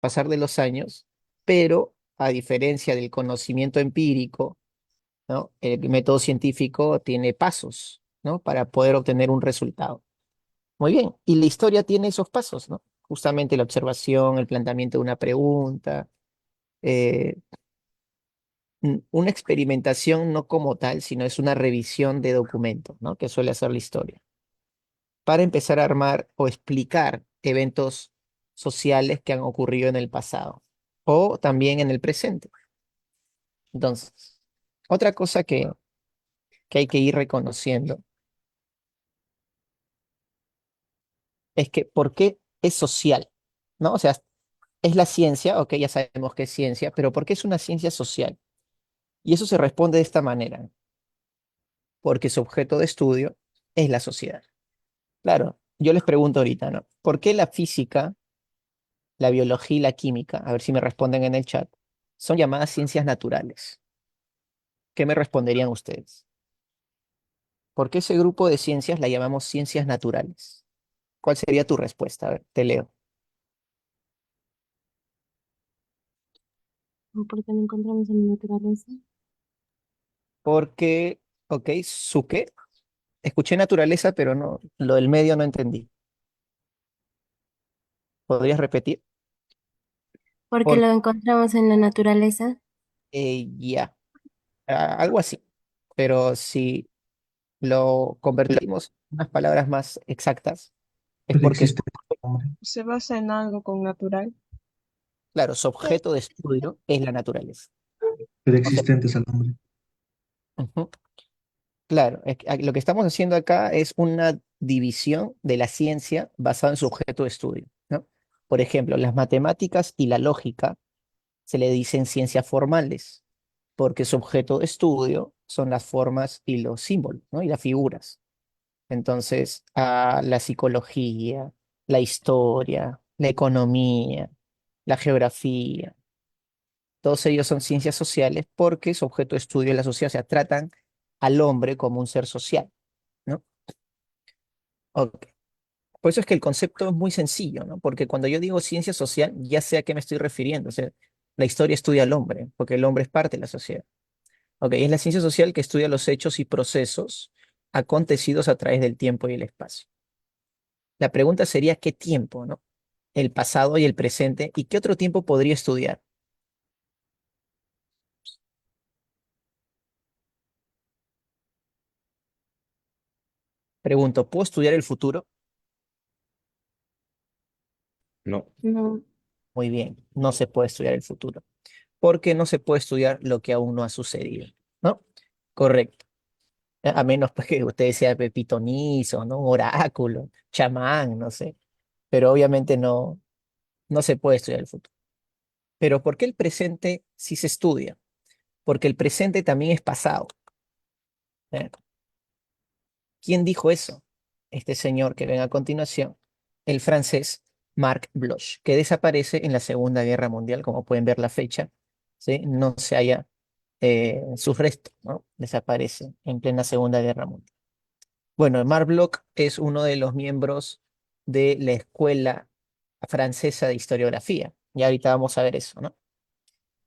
pasar de los años, pero a diferencia del conocimiento empírico, ¿no? El método científico tiene pasos, ¿no? Para poder obtener un resultado. Muy bien, y la historia tiene esos pasos, ¿no? Justamente la observación, el planteamiento de una pregunta, eh, una experimentación no como tal, sino es una revisión de documentos, ¿no? Que suele hacer la historia, para empezar a armar o explicar eventos sociales que han ocurrido en el pasado o también en el presente. Entonces, otra cosa que hay que ir reconociendo es que ¿por qué es social? ¿No? O sea, es la ciencia, ok, ya sabemos que es ciencia, pero ¿por qué es una ciencia social? Y eso se responde de esta manera, porque su objeto de estudio es la sociedad. Claro, yo les pregunto ahorita, ¿no? ¿Por qué la física, la biología y la química, a ver si me responden en el chat, son llamadas ciencias naturales? ¿Qué me responderían ustedes? ¿Por qué ese grupo de ciencias la llamamos ciencias naturales? ¿Cuál sería tu respuesta? A ver, te leo. Porque lo encontramos en la naturaleza. Porque, ok, ¿su qué? Escuché naturaleza, pero no, lo del medio no entendí. ¿Podrías repetir? Porque Por, lo encontramos en la naturaleza. ya, algo así. Pero si lo convertimos en unas palabras más exactas, es ¿Pero porque, existe el hombre? Se basa en algo con natural. claro, su objeto de estudio es la naturaleza. ¿Pero O sea, existentes al hombre? ujú, claro, lo que estamos haciendo acá es una división de la ciencia basada en su objeto de estudio, ¿no? Por ejemplo, las matemáticas y la lógica se le dicen ciencias formales, porque su objeto de estudio son las formas y los símbolos, ¿no? Y las figuras. Entonces, la psicología, la historia, la economía, la geografía, todos ellos son ciencias sociales porque su objeto de estudio es la sociedad, o sea, tratan al hombre como un ser social, ¿no? Ok. Por eso es que el concepto es muy sencillo, ¿no? Porque cuando yo digo ciencia social, ya sé a qué me estoy refiriendo. O sea, la historia estudia al hombre, porque el hombre es parte de la sociedad. Ok, es la ciencia social que estudia los hechos y procesos acontecidos a través del tiempo y el espacio. La pregunta sería, ¿qué tiempo, no? El pasado y el presente, ¿y qué otro tiempo podría estudiar? Pregunto, ¿puedo estudiar el futuro? No. No, Muy bien, no se puede estudiar el futuro, porque no se puede estudiar lo que aún no ha sucedido, ¿no? Correcto. A menos pues, que usted sea pitonizo, ¿no? Un oráculo, chamán, no sé. Pero obviamente no se puede estudiar el futuro. Pero ¿por qué el presente sí se estudia? Porque el presente también es pasado. ¿Eh? ¿Quién dijo eso? Este señor que ven a continuación, el francés Marc Bloch, que desaparece en la Segunda Guerra Mundial, como pueden ver la fecha, ¿sí? No se halla sus restos, ¿no? Desaparece en plena Segunda Guerra Mundial. Bueno, Marc Bloch es uno de los miembros de la Escuela Francesa de Historiografía. Y ahorita vamos a ver eso, ¿no?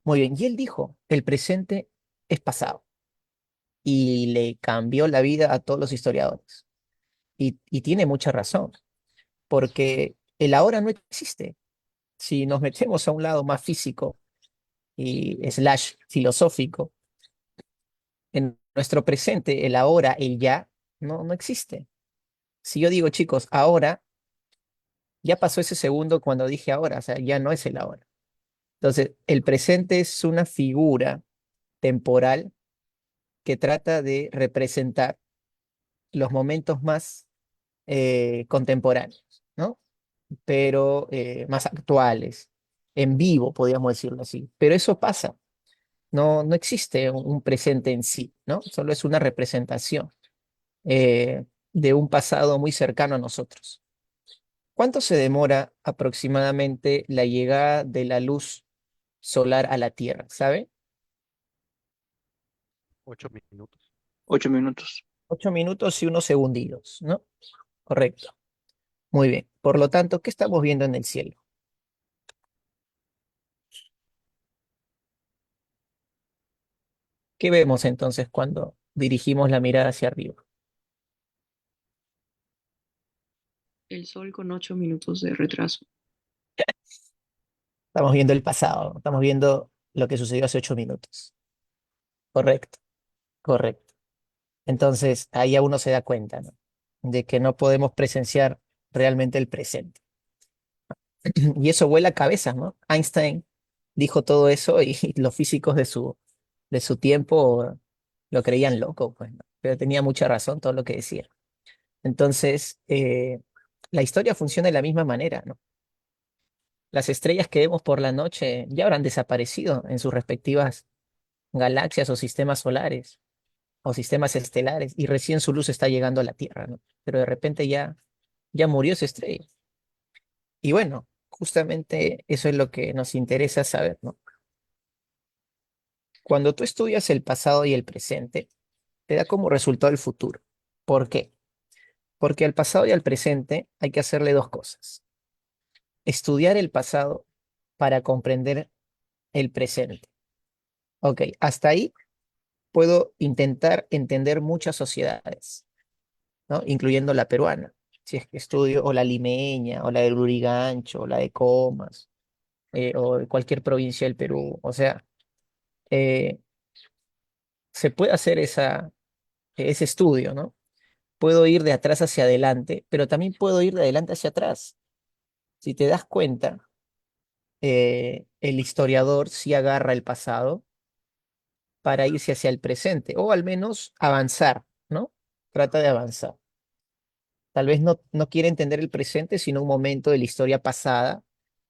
Muy bien, y él dijo, el presente es pasado y le cambió la vida a todos los historiadores. Y tiene mucha razón, porque el ahora no existe. Si nos metemos a un lado más físico y slash filosófico, en nuestro presente, el ahora, el ya, no existe. Si yo digo, chicos, ahora, ya pasó ese segundo cuando dije ahora, o sea, ya no es el ahora. Entonces, el presente es una figura temporal que trata de representar los momentos más contemporáneos, ¿no? Pero más actuales, en vivo, podríamos decirlo así. Pero eso pasa, no existe un presente en sí, ¿no? Solo es una representación de un pasado muy cercano a nosotros. ¿Cuánto se demora aproximadamente la llegada de la luz solar a la Tierra? ¿Sabe? 8 minutos. 8 minutos. 8 minutos y unos segunditos, ¿no? Correcto. Muy bien. Por lo tanto, ¿qué estamos viendo en el cielo? ¿Qué vemos entonces cuando dirigimos la mirada hacia arriba? El sol con 8 minutos de retraso. Estamos viendo el pasado, estamos viendo lo que sucedió hace 8 minutos. Correcto, correcto. Entonces, ahí ya uno se da cuenta, ¿no? De que no podemos presenciar realmente el presente. Y eso vuela cabezas, ¿no? Einstein dijo todo eso y los físicos de su tiempo lo creían loco, pues, ¿no? Pero tenía mucha razón todo lo que decía. Entonces, la historia funciona de la misma manera, ¿no? Las estrellas que vemos por la noche ya habrán desaparecido en sus respectivas galaxias o sistemas solares o sistemas estelares y recién su luz está llegando a la Tierra, ¿no? Pero de repente ya murió esa estrella. Y bueno, justamente eso es lo que nos interesa saber, ¿no? Cuando tú estudias el pasado y el presente, te da como resultado el futuro. ¿Por qué? Porque al pasado y al presente hay que hacerle dos cosas. Estudiar el pasado para comprender el presente. Ok, hasta ahí puedo intentar entender muchas sociedades, ¿no? Incluyendo la peruana, si es que estudio, o la limeña, o la de Lurigancho, o la de Comas, o de cualquier provincia del Perú. O sea, eh, se puede hacer ese estudio, ¿no? Puedo ir de atrás hacia adelante, pero también puedo ir de adelante hacia atrás. Si te das cuenta, el historiador sí agarra el pasado para irse hacia el presente, o al menos avanzar, ¿no? Trata de avanzar. Tal vez no quiere entender el presente, sino un momento de la historia pasada,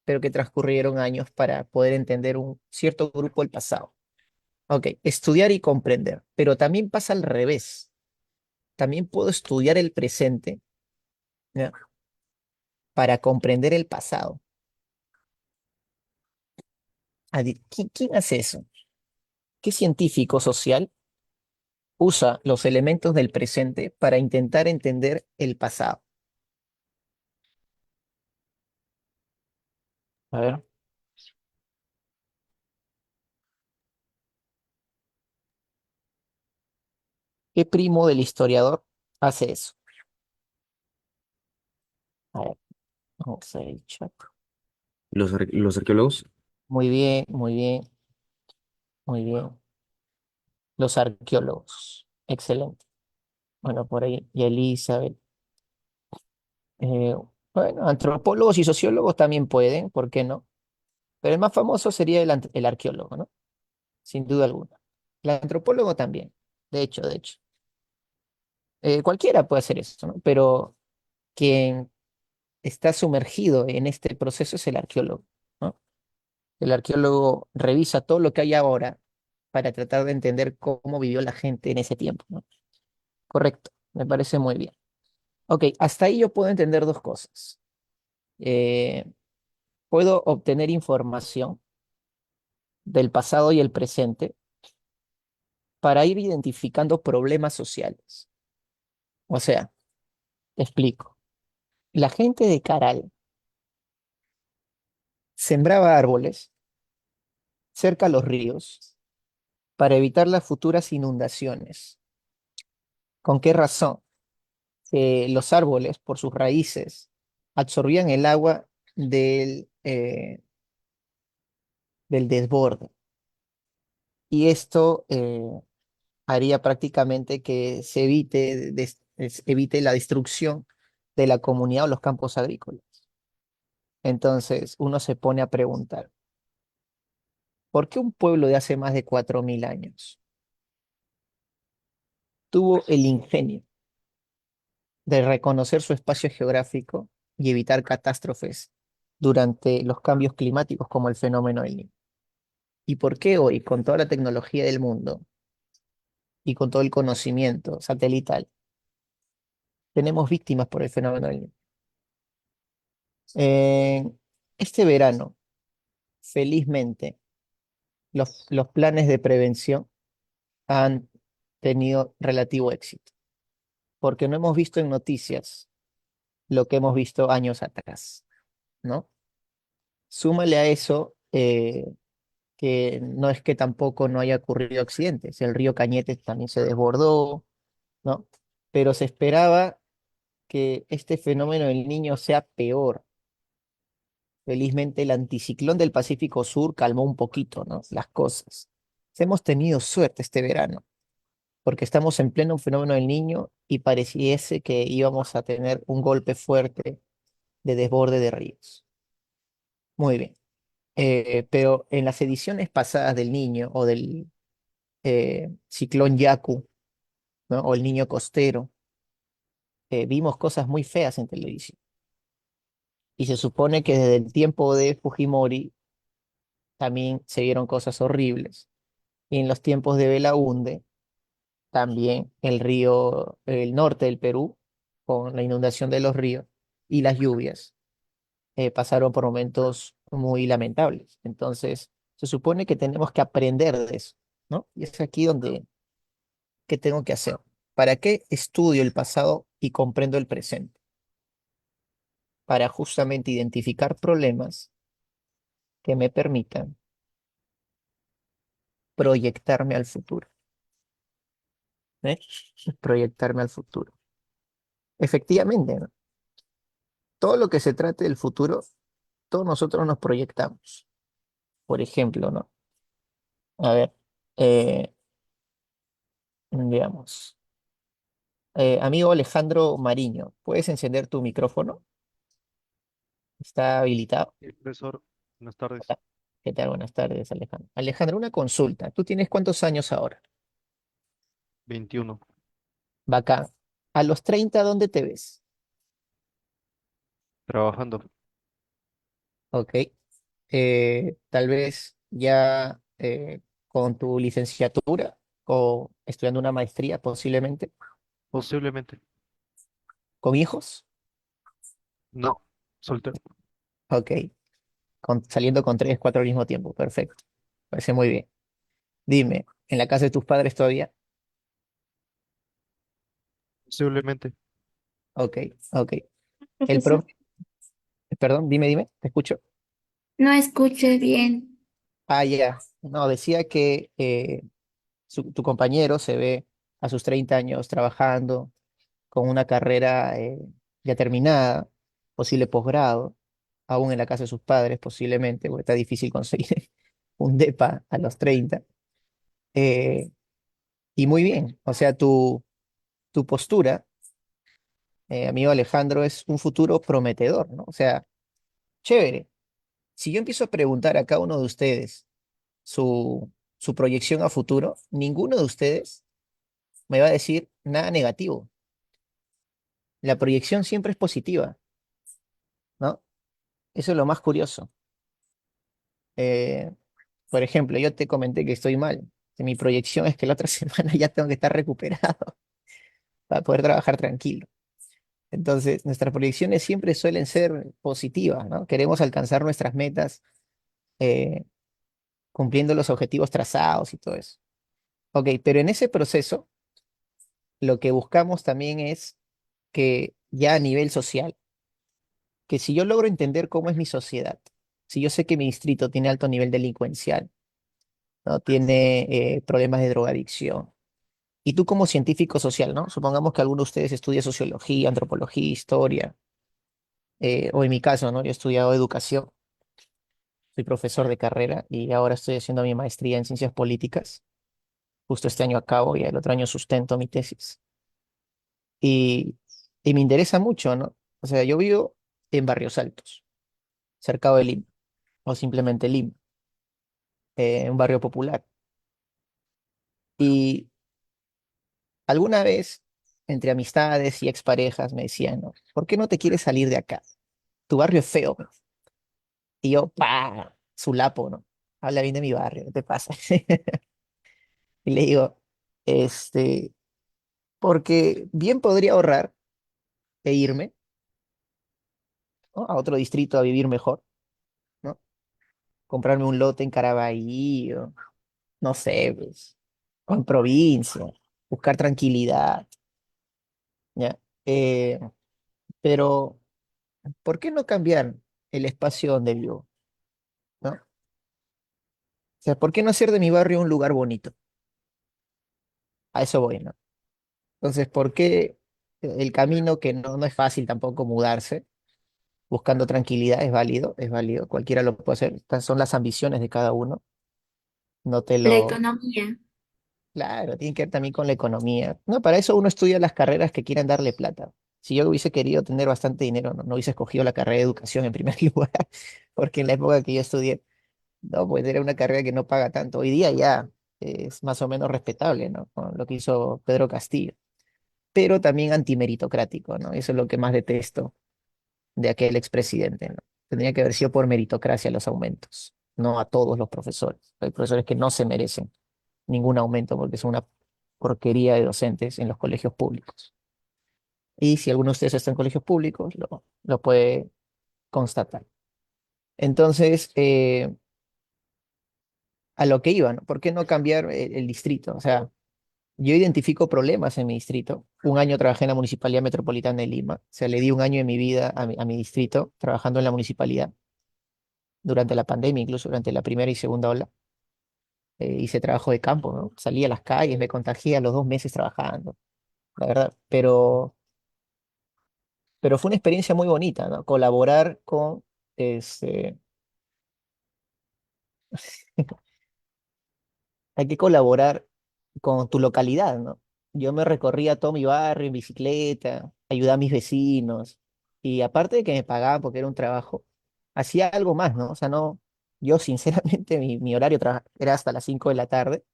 pero que transcurrieron años para poder entender un cierto grupo del pasado. Ok, estudiar y comprender, pero también pasa al revés. También puedo estudiar el presente, ¿ya? Para comprender el pasado. ¿Quién hace eso? ¿Qué científico social usa los elementos del presente para intentar entender el pasado? A ver, ¿qué primo del historiador hace eso? A ver, vamos a ver el chat. Los arqueólogos. Muy bien, muy bien, muy bien. Los arqueólogos. Excelente. Bueno, por ahí, y Elizabeth. Eh, bueno, antropólogos y sociólogos también pueden, ¿por qué no? Pero el más famoso sería el arqueólogo, ¿no? Sin duda alguna. El antropólogo también, de hecho. Cualquiera puede hacer eso, ¿no? Pero quien está sumergido en este proceso es el arqueólogo, ¿no? El arqueólogo revisa todo lo que hay ahora para tratar de entender cómo vivió la gente en ese tiempo, ¿no? Correcto, me parece muy bien. Ok, hasta ahí yo puedo entender dos cosas. Eh, Puedo obtener información del pasado y el presente para ir identificando problemas sociales. O sea, te explico. La gente de Caral sembraba árboles cerca a los ríos para evitar las futuras inundaciones. ¿Con qué razón? Los árboles, por sus raíces, absorbían el agua del desborde. Y esto haría prácticamente que se evite la destrucción de la comunidad o los campos agrícolas. Entonces, uno se pone a preguntar, ¿por qué un pueblo de hace más de 4000 años tuvo el ingenio de reconocer su espacio geográfico y evitar catástrofes durante los cambios climáticos como el fenómeno del Niño? ¿Y por qué hoy, con toda la tecnología del mundo y con todo el conocimiento satelital, tenemos víctimas por el fenómeno del Niño? Eh, este verano, felizmente, los planes de prevención han tenido relativo éxito, porque no hemos visto en noticias lo que hemos visto años atrás, ¿no? Súmale a eso, que que no es que tampoco no haya ocurrido accidentes. El río Cañete también se desbordó, ¿no? Pero se esperaba que este fenómeno del Niño sea peor. Felizmente el anticiclón del Pacífico Sur calmó un poquito, ¿no? Las cosas. Hemos tenido suerte este verano, porque estamos en pleno fenómeno del Niño y pareciese que íbamos a tener un golpe fuerte de desborde de ríos. Muy bien. Pero en las ediciones pasadas del Niño o del ciclón Yaku, ¿no? O el Niño Costero, vimos cosas muy feas en televisión. Y se supone que desde el tiempo de Fujimori también se vieron cosas horribles. Y en los tiempos de Belaúnde, también el río, el norte del Perú, con la inundación de los ríos y las lluvias, pasaron por momentos muy lamentables. Entonces, se supone que tenemos que aprender de eso, ¿no? Y es aquí donde, ¿qué tengo que hacer? ¿Para qué estudio el pasado y comprendo el presente? Para justamente identificar problemas que me permitan proyectarme al futuro, ¿eh? Proyectarme al futuro. Efectivamente, ¿no? Todo lo que se trate del futuro, todos nosotros nos proyectamos. Por ejemplo, ¿no? A ver, eh, veamos. Amigo Alejandro Mariño, ¿puedes encender tu micrófono? ¿Está habilitado? Sí, profesor, buenas tardes. Hola. ¿Qué tal? Buenas tardes, Alejandro. Alejandro, una consulta. ¿Tú tienes cuántos años ahora? 21. Bacán. A los 30, ¿dónde te ves? Trabajando. Ok. Tal vez ya con tu licenciatura o estudiando una maestría, posiblemente. Posiblemente. ¿Con hijos? No, soltero. Ok. Saliendo con tres, cuatro al mismo tiempo. Perfecto. Parece muy bien. Dime, ¿en la casa de tus padres todavía? Posiblemente. Ok, ok. El Profesor, pro, perdón, dime, te escucho. no escuché bien. Ah, ya. No, decía que tu compañero se ve a sus 30 años trabajando con una carrera ya terminada, posible posgrado, aún en la casa de sus padres, posiblemente, porque está difícil conseguir un DEPA a los 30. Eh, y muy bien, o sea, tu postura, amigo Alejandro, es un futuro prometedor, ¿no? O sea, chévere. Si yo empiezo a preguntar a cada uno de ustedes su proyección a futuro, ninguno de ustedes me va a decir nada negativo. La proyección siempre es positiva, ¿no? Eso es lo más curioso. Eh, por ejemplo, yo te comenté que estoy mal. Que Mi proyección es que la otra semana ya tengo que estar recuperado para poder trabajar tranquilo. Entonces, nuestras proyecciones siempre suelen ser positivas, ¿no? Queremos alcanzar nuestras metas eh, cumpliendo los objetivos trazados y todo eso. Ok, pero en ese proceso, lo que buscamos también es que ya a nivel social, que si yo logro entender cómo es mi sociedad, si yo sé que mi distrito tiene alto nivel delincuencial, ¿no? Tiene problemas de drogadicción, y tú como científico social, ¿no? Supongamos que alguno de ustedes estudia sociología, antropología, historia, o en mi caso, ¿no? Yo he estudiado educación, soy profesor de carrera y ahora estoy haciendo mi maestría en ciencias políticas. Justo este año acabo y el otro año sustento mi tesis. Y, y me interesa mucho, ¿no? O sea, yo vivo en Barrios Altos, cercado de Lima, o simplemente Lima, un barrio popular. Y alguna vez, entre amistades y exparejas, me decían, ¿no? ¿Por qué no te quieres salir de acá? Tu barrio es feo. Y yo, pa, Sulapo, ¿no? Habla bien de mi barrio, ¿qué te pasa? Y le digo, este, porque bien podría ahorrar e irme, ¿no? A otro distrito a vivir mejor, ¿no? Comprarme un lote en Carabalí, o no sé, pues, o en provincia, buscar tranquilidad, ¿ya? Pero, ¿por qué no cambiar el espacio donde vivo, ¿no? sea, ¿por qué no hacer de mi barrio un lugar bonito? A eso voy, ¿no? Entonces, ¿por qué el camino que no es fácil tampoco mudarse, buscando tranquilidad, es válido, cualquiera lo puede hacer, estas son las ambiciones de cada uno, no te La lo... economía. Claro, tiene que ver también con la economía. No, para eso uno estudia las carreras que quieran darle plata. Si yo hubiese querido tener bastante dinero, no hubiese escogido la carrera de educación en primer lugar, porque en la época que yo estudié, no, pues era una carrera que no paga tanto. Hoy día ya es más o menos respetable, ¿no? Con lo que hizo Pedro Castillo, pero también antimeritocrático, ¿no? Eso es lo que más detesto de aquel expresidente, ¿no? Tendría que haber sido por meritocracia los aumentos, no a todos los profesores. Hay profesores que no se merecen ningún aumento porque son una porquería de docentes en los colegios públicos. Y si alguno de ustedes está en colegios públicos, lo puede constatar. Entonces, a lo que iba, ¿no? ¿Por qué no cambiar el distrito? O sea, yo identifico problemas en mi distrito. Un año trabajé en la Municipalidad Metropolitana de Lima. O sea, le di un año de mi vida a mi distrito trabajando en la municipalidad durante la pandemia, incluso durante la primera y segunda ola. Hice trabajo de campo, ¿no? Salí a las calles, me contagié a los 2 meses trabajando, la verdad. Pero fue una experiencia muy bonita, ¿no? Colaborar con, este, hay que colaborar con tu localidad, ¿no? Yo me recorría todo mi barrio en bicicleta, ayudaba a mis vecinos, y aparte de que me pagaban porque era un trabajo, hacía algo más, ¿no? O sea, no, yo sinceramente mi horario era hasta las 5 de la tarde,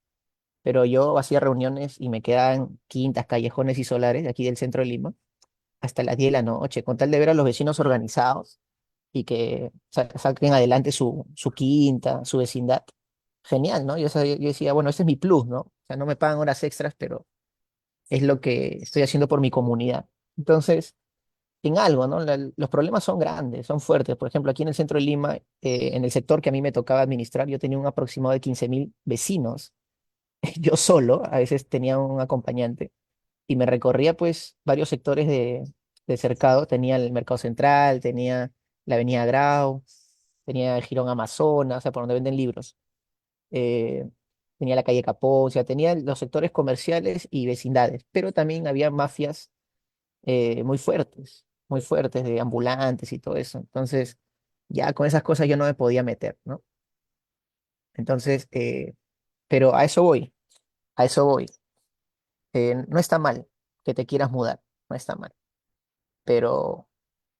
pero yo hacía reuniones y me quedaban quintas, callejones y solares de aquí del centro de Lima hasta las 10 de la noche, con tal de ver a los vecinos organizados y que saquen adelante su quinta, su vecindad. Genial, ¿no? Yo decía, bueno, ese es mi plus, ¿no? O sea, no me pagan horas extras, pero es lo que estoy haciendo por mi comunidad. Entonces, en algo, ¿no? Los problemas son grandes, son fuertes. Por ejemplo, aquí en el centro de Lima, en el sector que a mí me tocaba administrar, yo tenía un aproximado de 15.000 vecinos. Yo solo, a veces tenía un acompañante y me recorría pues varios sectores de cercado. Tenía el Mercado Central, tenía la Avenida Grau, tenía el Jirón Amazonas, o sea, por donde venden libros. eh, Tenía la calle Capó, o sea, tenía los sectores comerciales y vecindades, pero también había mafias muy fuertes de ambulantes y todo eso. Entonces, ya con esas cosas yo no me podía meter, ¿no? Entonces, pero a eso voy. No está mal que te quieras mudar, no está mal, pero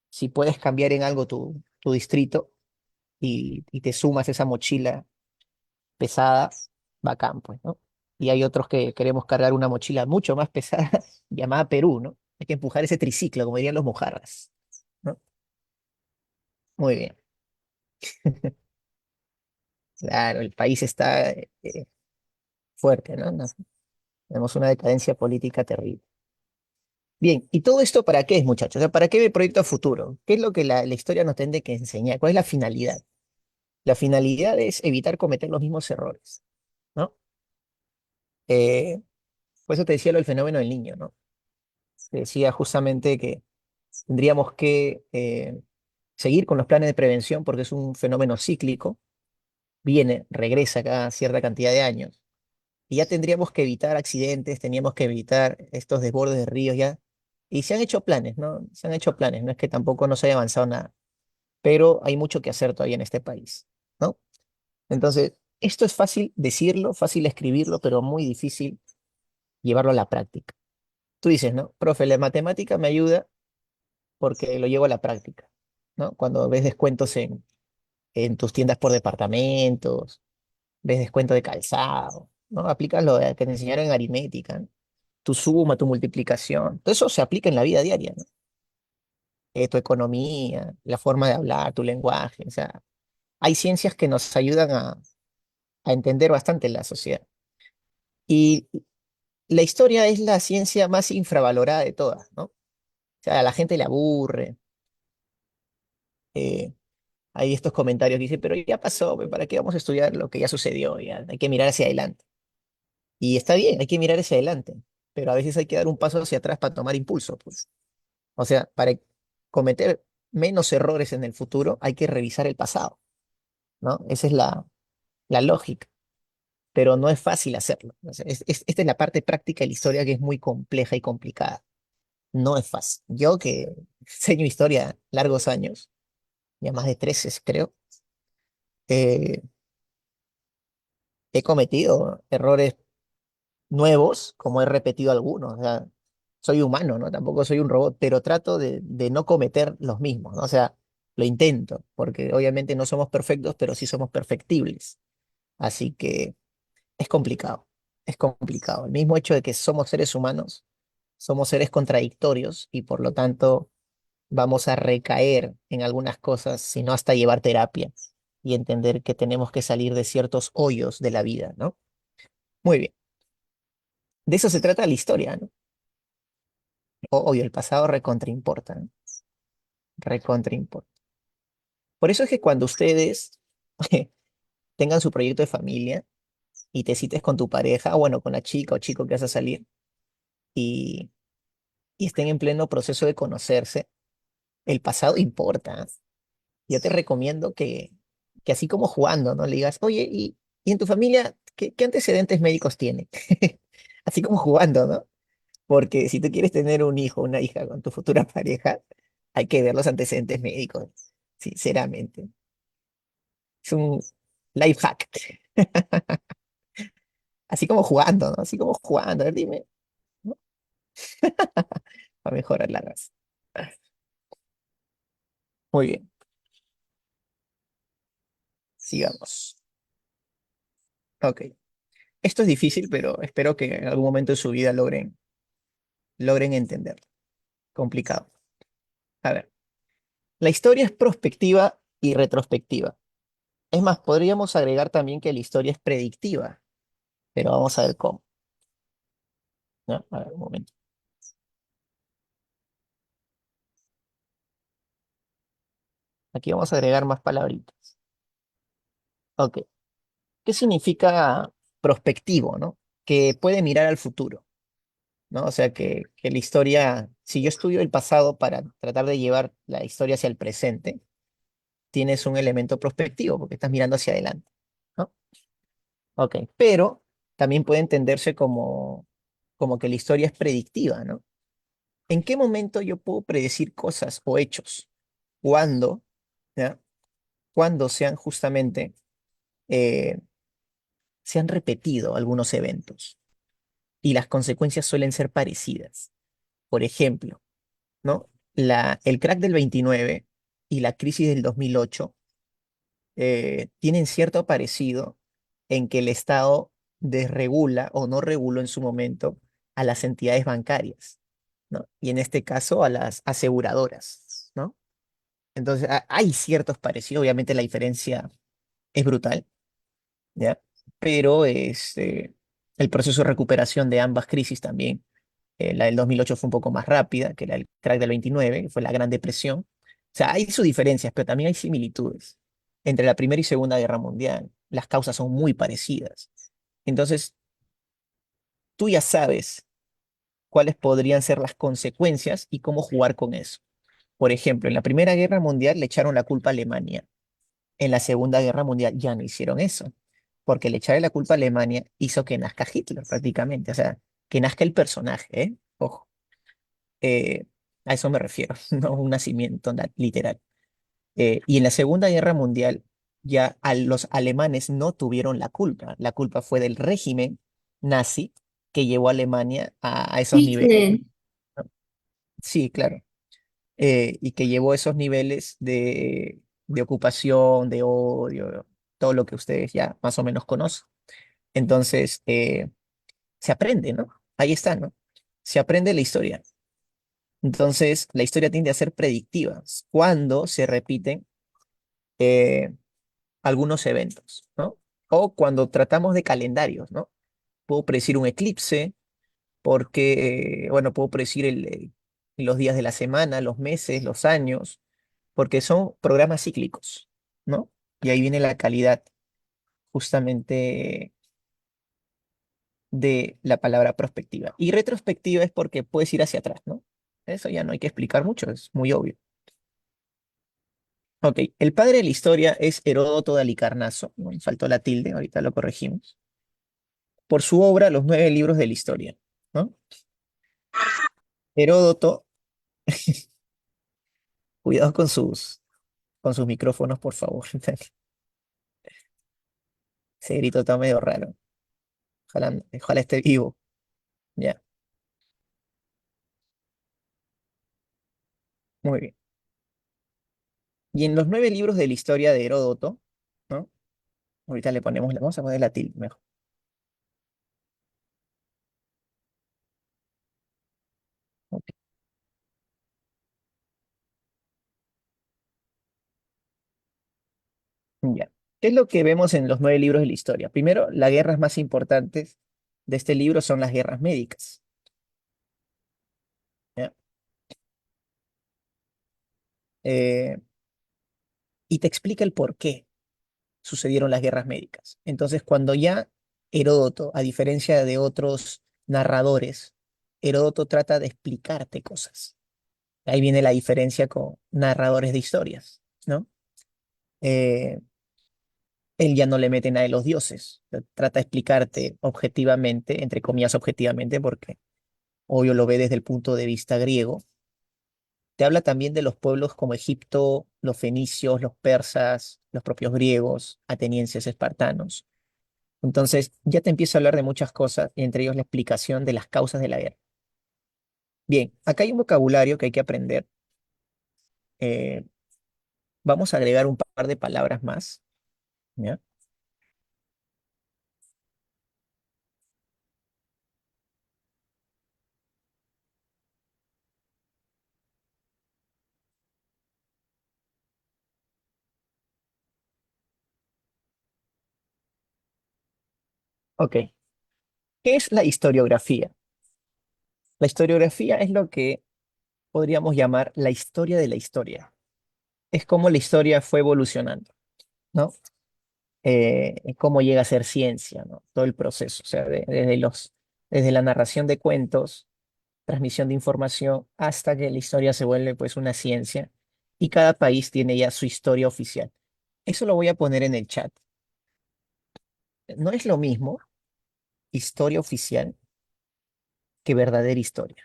si puedes cambiar en algo tu distrito y te sumas esa mochila pesada, bacán, pues, ¿no? Y hay otros que queremos cargar una mochila mucho más pesada llamada Perú, ¿no? Hay que empujar ese triciclo, como dirían los mojarras, ¿no? Muy bien. Claro, el país está fuerte, ¿no? Tenemos una decadencia política terrible. Bien, ¿y todo esto para qué es, muchachos? O sea, ¿para qué me proyecto a futuro? ¿Qué es lo que la historia nos tiene que enseñar? ¿Cuál es la finalidad? La finalidad es evitar cometer los mismos errores, ¿no? Por eso te decía lo del fenómeno del niño, ¿no? Te decía justamente que tendríamos que seguir con los planes de prevención porque es un fenómeno cíclico, viene, regresa cada cierta cantidad de años, y ya tendríamos que evitar accidentes, teníamos que evitar estos desbordes de ríos ya, y se han hecho planes, ¿no? Se han hecho planes, no es que tampoco no se haya avanzado nada, pero hay mucho que hacer todavía en este país, ¿no? Entonces, esto es fácil decirlo, fácil escribirlo, pero muy difícil llevarlo a la práctica. Tú dices, ¿no? Profe, la matemática me ayuda porque lo llevo a la práctica, ¿no? Cuando ves descuentos en tus tiendas por departamentos, ves descuento de calzado, ¿no? Aplicas lo que te enseñaron en aritmética, ¿no? Tu suma, tu multiplicación, todo eso se aplica en la vida diaria, ¿no? Tu economía, la forma de hablar, tu lenguaje, o sea, hay ciencias que nos ayudan a entender bastante la sociedad. Y la historia es la ciencia más infravalorada de todas, ¿no? O sea, a la gente le aburre. eh, Hay estos comentarios que dicen, pero ya pasó, pues, ¿para qué vamos a estudiar lo que ya sucedió? Ya, hay que mirar hacia adelante. Y está bien, hay que mirar hacia adelante, pero a veces hay que dar un paso hacia atrás para tomar impulso, pues. O sea, para cometer menos errores en el futuro, hay que revisar el pasado, ¿no? Esa es la lógica. pero no es fácil hacerlo. O sea, esta es la parte práctica de la historia que es muy compleja y complicada. No es fácil. Yo que enseño historia largos años, ya más de 13 creo, eh, he cometido errores nuevos, como he repetido algunos. O sea, soy humano, ¿no? Tampoco soy un robot, pero trato de no cometer los mismos, ¿no? O sea, lo intento, porque obviamente no somos perfectos, pero sí somos perfectibles. Así que es complicado, es complicado. El mismo hecho de que somos seres humanos, somos seres contradictorios y por lo tanto vamos a recaer en algunas cosas, sino hasta llevar terapia y entender que tenemos que salir de ciertos hoyos de la vida, ¿no? Muy bien. De eso se trata la historia, ¿no? Obvio, el pasado recontra importa, ¿no? Recontra importa. Por eso es que cuando ustedes tengan su proyecto de familia y te cites con tu pareja, o bueno, con la chica o chico que vas a salir, y, y estén en pleno proceso de conocerse, el pasado importa. Yo te recomiendo que así como jugando, ¿no? Le digas, oye, ¿y en tu familia qué antecedentes médicos tiene? Así como jugando, ¿no? Porque si tú quieres tener un hijo o una hija con tu futura pareja, hay que ver los antecedentes médicos, sinceramente. Es un life hack. Así como jugando, ¿no? Así como jugando. A ver, dime, ¿no? Para mejorar la raza. Muy bien, sigamos. Ok. Esto es difícil, pero espero que en algún momento de su vida logren entenderlo. Complicado. A ver, la historia es prospectiva y retrospectiva. Es más, podríamos agregar también que la historia es predictiva, pero vamos a ver cómo, ¿no? A ver, un momento. Aquí vamos a agregar más palabritas. Ok. ¿Qué significa prospectivo, no? Que puede mirar al futuro, ¿no? O sea, que la historia, si yo estudio el pasado para tratar de llevar la historia hacia el presente, tienes un elemento prospectivo porque estás mirando hacia adelante, ¿no? Ok, pero también puede entenderse como que la historia es predictiva, ¿no? ¿En qué momento yo puedo predecir cosas o hechos? Cuando, ¿ya? Cuando sean justamente, eh, se han repetido algunos eventos y las consecuencias suelen ser parecidas. Por ejemplo, ¿no? El crack del 29 y la crisis del 2008 tienen cierto parecido en que el Estado desregula o no reguló en su momento a las entidades bancarias, ¿no? Y en este caso a las aseguradoras, ¿no? Entonces hay ciertos parecidos, obviamente la diferencia es brutal, ¿ya? Pero el proceso de recuperación de ambas crisis también, la del 2008 fue un poco más rápida que la del crack del 29, que fue la Gran Depresión. O sea, hay sus diferencias, pero también hay similitudes. Entre la Primera y Segunda Guerra Mundial, las causas son muy parecidas. Entonces, tú ya sabes cuáles podrían ser las consecuencias y cómo jugar con eso. Por ejemplo, en la Primera Guerra Mundial le echaron la culpa a Alemania. En la Segunda Guerra Mundial ya no hicieron eso, porque le echarle la culpa a Alemania hizo que nazca Hitler prácticamente, o sea, que nazca el personaje, ¿eh? Ojo, eh, a eso me refiero, no un nacimiento literal. Y en la Segunda Guerra Mundial ya los alemanes no tuvieron la culpa fue del régimen nazi que llevó a Alemania a esos niveles, Hitler. ¿no? Sí, claro, y que llevó esos niveles de ocupación, de odio, todo lo que ustedes ya más o menos conocen. Entonces, se aprende, ¿no? Ahí está, ¿no? Se aprende la historia. Entonces, la historia tiende a ser predictiva cuando se repiten eh, algunos eventos, ¿no? O cuando tratamos de calendarios, ¿no? Puedo predecir un eclipse porque, bueno, puedo predecir los días de la semana, los meses, los años, porque son programas cíclicos, ¿no? Y ahí viene la calidad justamente de la palabra prospectiva. Y retrospectiva es porque puedes ir hacia atrás, ¿no? Eso ya no hay que explicar mucho, es muy obvio. Ok, el padre de la historia es Heródoto de Alicarnaso, ¿no? Me faltó la tilde, ahorita lo corregimos. por su obra Los 9 libros de la historia, ¿no? Heródoto, cuidado con sus micrófonos, por favor. Ese grito está medio raro. Ojalá esté vivo. Ya, muy bien. Y en los 9 libros de la historia de Heródoto, ¿no? Ahorita vamos a poner la tilde mejor. Ok, ya. ¿Qué es lo que vemos en los 9 libros de la historia? Primero, las guerras más importantes de este libro son las guerras médicas. ¿Ya? Eh, y te explica el por qué sucedieron las guerras médicas. Entonces, cuando ya Heródoto, a diferencia de otros narradores, Heródoto trata de explicarte cosas. Ahí viene la diferencia con narradores de historias, ¿no? Eh, Él ya no le mete nada de los dioses. Trata de explicarte objetivamente, entre comillas objetivamente, porque obvio lo ve desde el punto de vista griego. Te habla también de los pueblos como Egipto, los fenicios, los persas, los propios griegos, atenienses, espartanos. Entonces ya te empieza a hablar de muchas cosas, y entre ellos la explicación de las causas de la guerra. Bien, acá hay un vocabulario que hay que aprender. Eh, Vamos a agregar un par de palabras más. ¿Ya? Ok. ¿Qué es la historiografía? La historiografía es lo que podríamos llamar la historia de la historia. Es cómo la historia fue evolucionando, ¿no? Cómo llega a ser ciencia, ¿no? Todo el proceso, o sea, desde la narración de cuentos, transmisión de información, hasta que la historia se vuelve pues una ciencia y cada país tiene ya su historia oficial. Eso lo voy a poner en el chat. No es lo mismo historia oficial que verdadera historia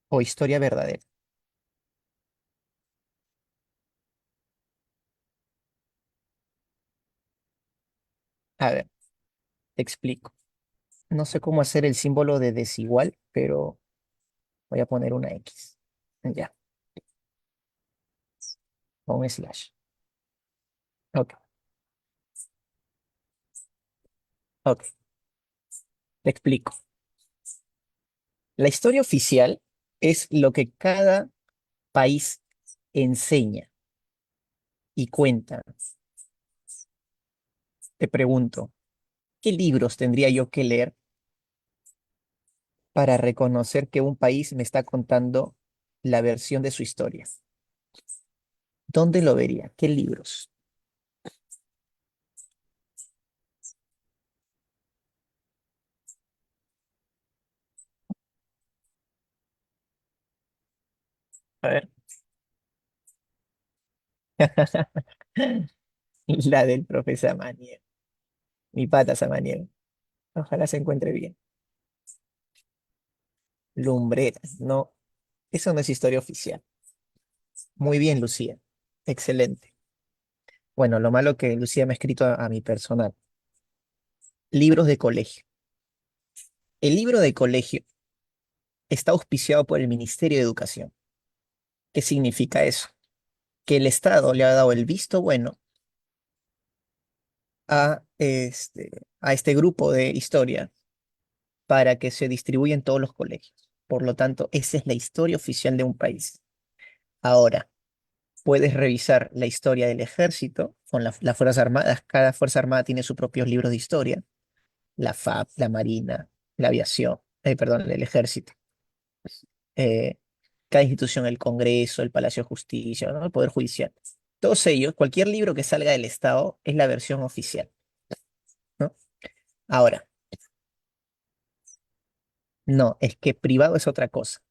o historia verdadera. A ver, te explico. No sé cómo hacer el símbolo de desigual, pero voy a poner una X. Ya, o un slash. Ok, ok, te explico. La historia oficial es lo que cada país enseña y cuenta. Te pregunto, ¿qué libros tendría yo que leer para reconocer que un país me está contando la versión de su historia? ¿Dónde lo vería? ¿Qué libros? A ver. La del profe Samaniego. Mi pata Samaniego. Ojalá se encuentre bien. Lumbreras. No, eso no es historia oficial. Muy bien, Lucía. Excelente. Bueno, lo malo que Lucía me ha escrito a mi personal. Libros de colegio. El libro de colegio está auspiciado por el Ministerio de Educación. ¿Qué significa eso? Que el Estado le ha dado el visto bueno a este grupo de historia para que se distribuya en todos los colegios. Por lo tanto, esa es la historia oficial de un país. Ahora, puedes revisar la historia del ejército con las Fuerzas Armadas. Cada Fuerza Armada tiene sus propios libros de historia. La FAB, la Marina, la aviación, perdón, el ejército. eh, Cada institución, el Congreso, el Palacio de Justicia, ¿no? El Poder Judicial. Todos ellos, cualquier libro que salga del Estado es la versión oficial, ¿no? Ahora, no, es que privado es otra cosa.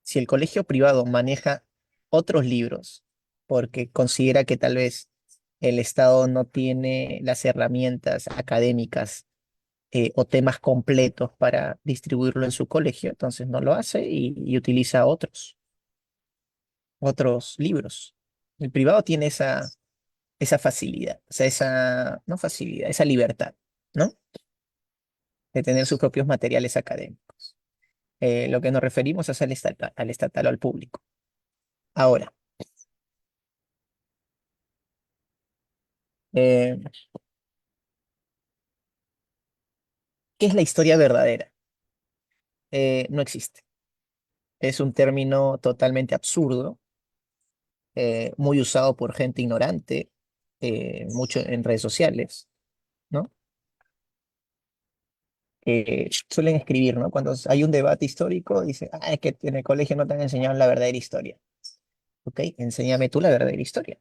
Si el colegio privado maneja otros libros porque considera que tal vez el Estado no tiene las herramientas académicas o temas completos para distribuirlo en su colegio, entonces no lo hace y utiliza otros libros. El privado tiene esa facilidad, o sea, no facilidad, esa libertad, ¿no? De tener sus propios materiales académicos. Lo que nos referimos es al estatal o al público. Ahora, eh, ¿qué es la historia verdadera? No existe. Es un término totalmente absurdo, muy usado por gente ignorante, mucho en redes sociales, ¿no? Suelen escribir, ¿no? Cuando hay un debate histórico, dicen, es que en el colegio no te han enseñado la verdadera historia. Ok, enséñame tú la verdadera historia.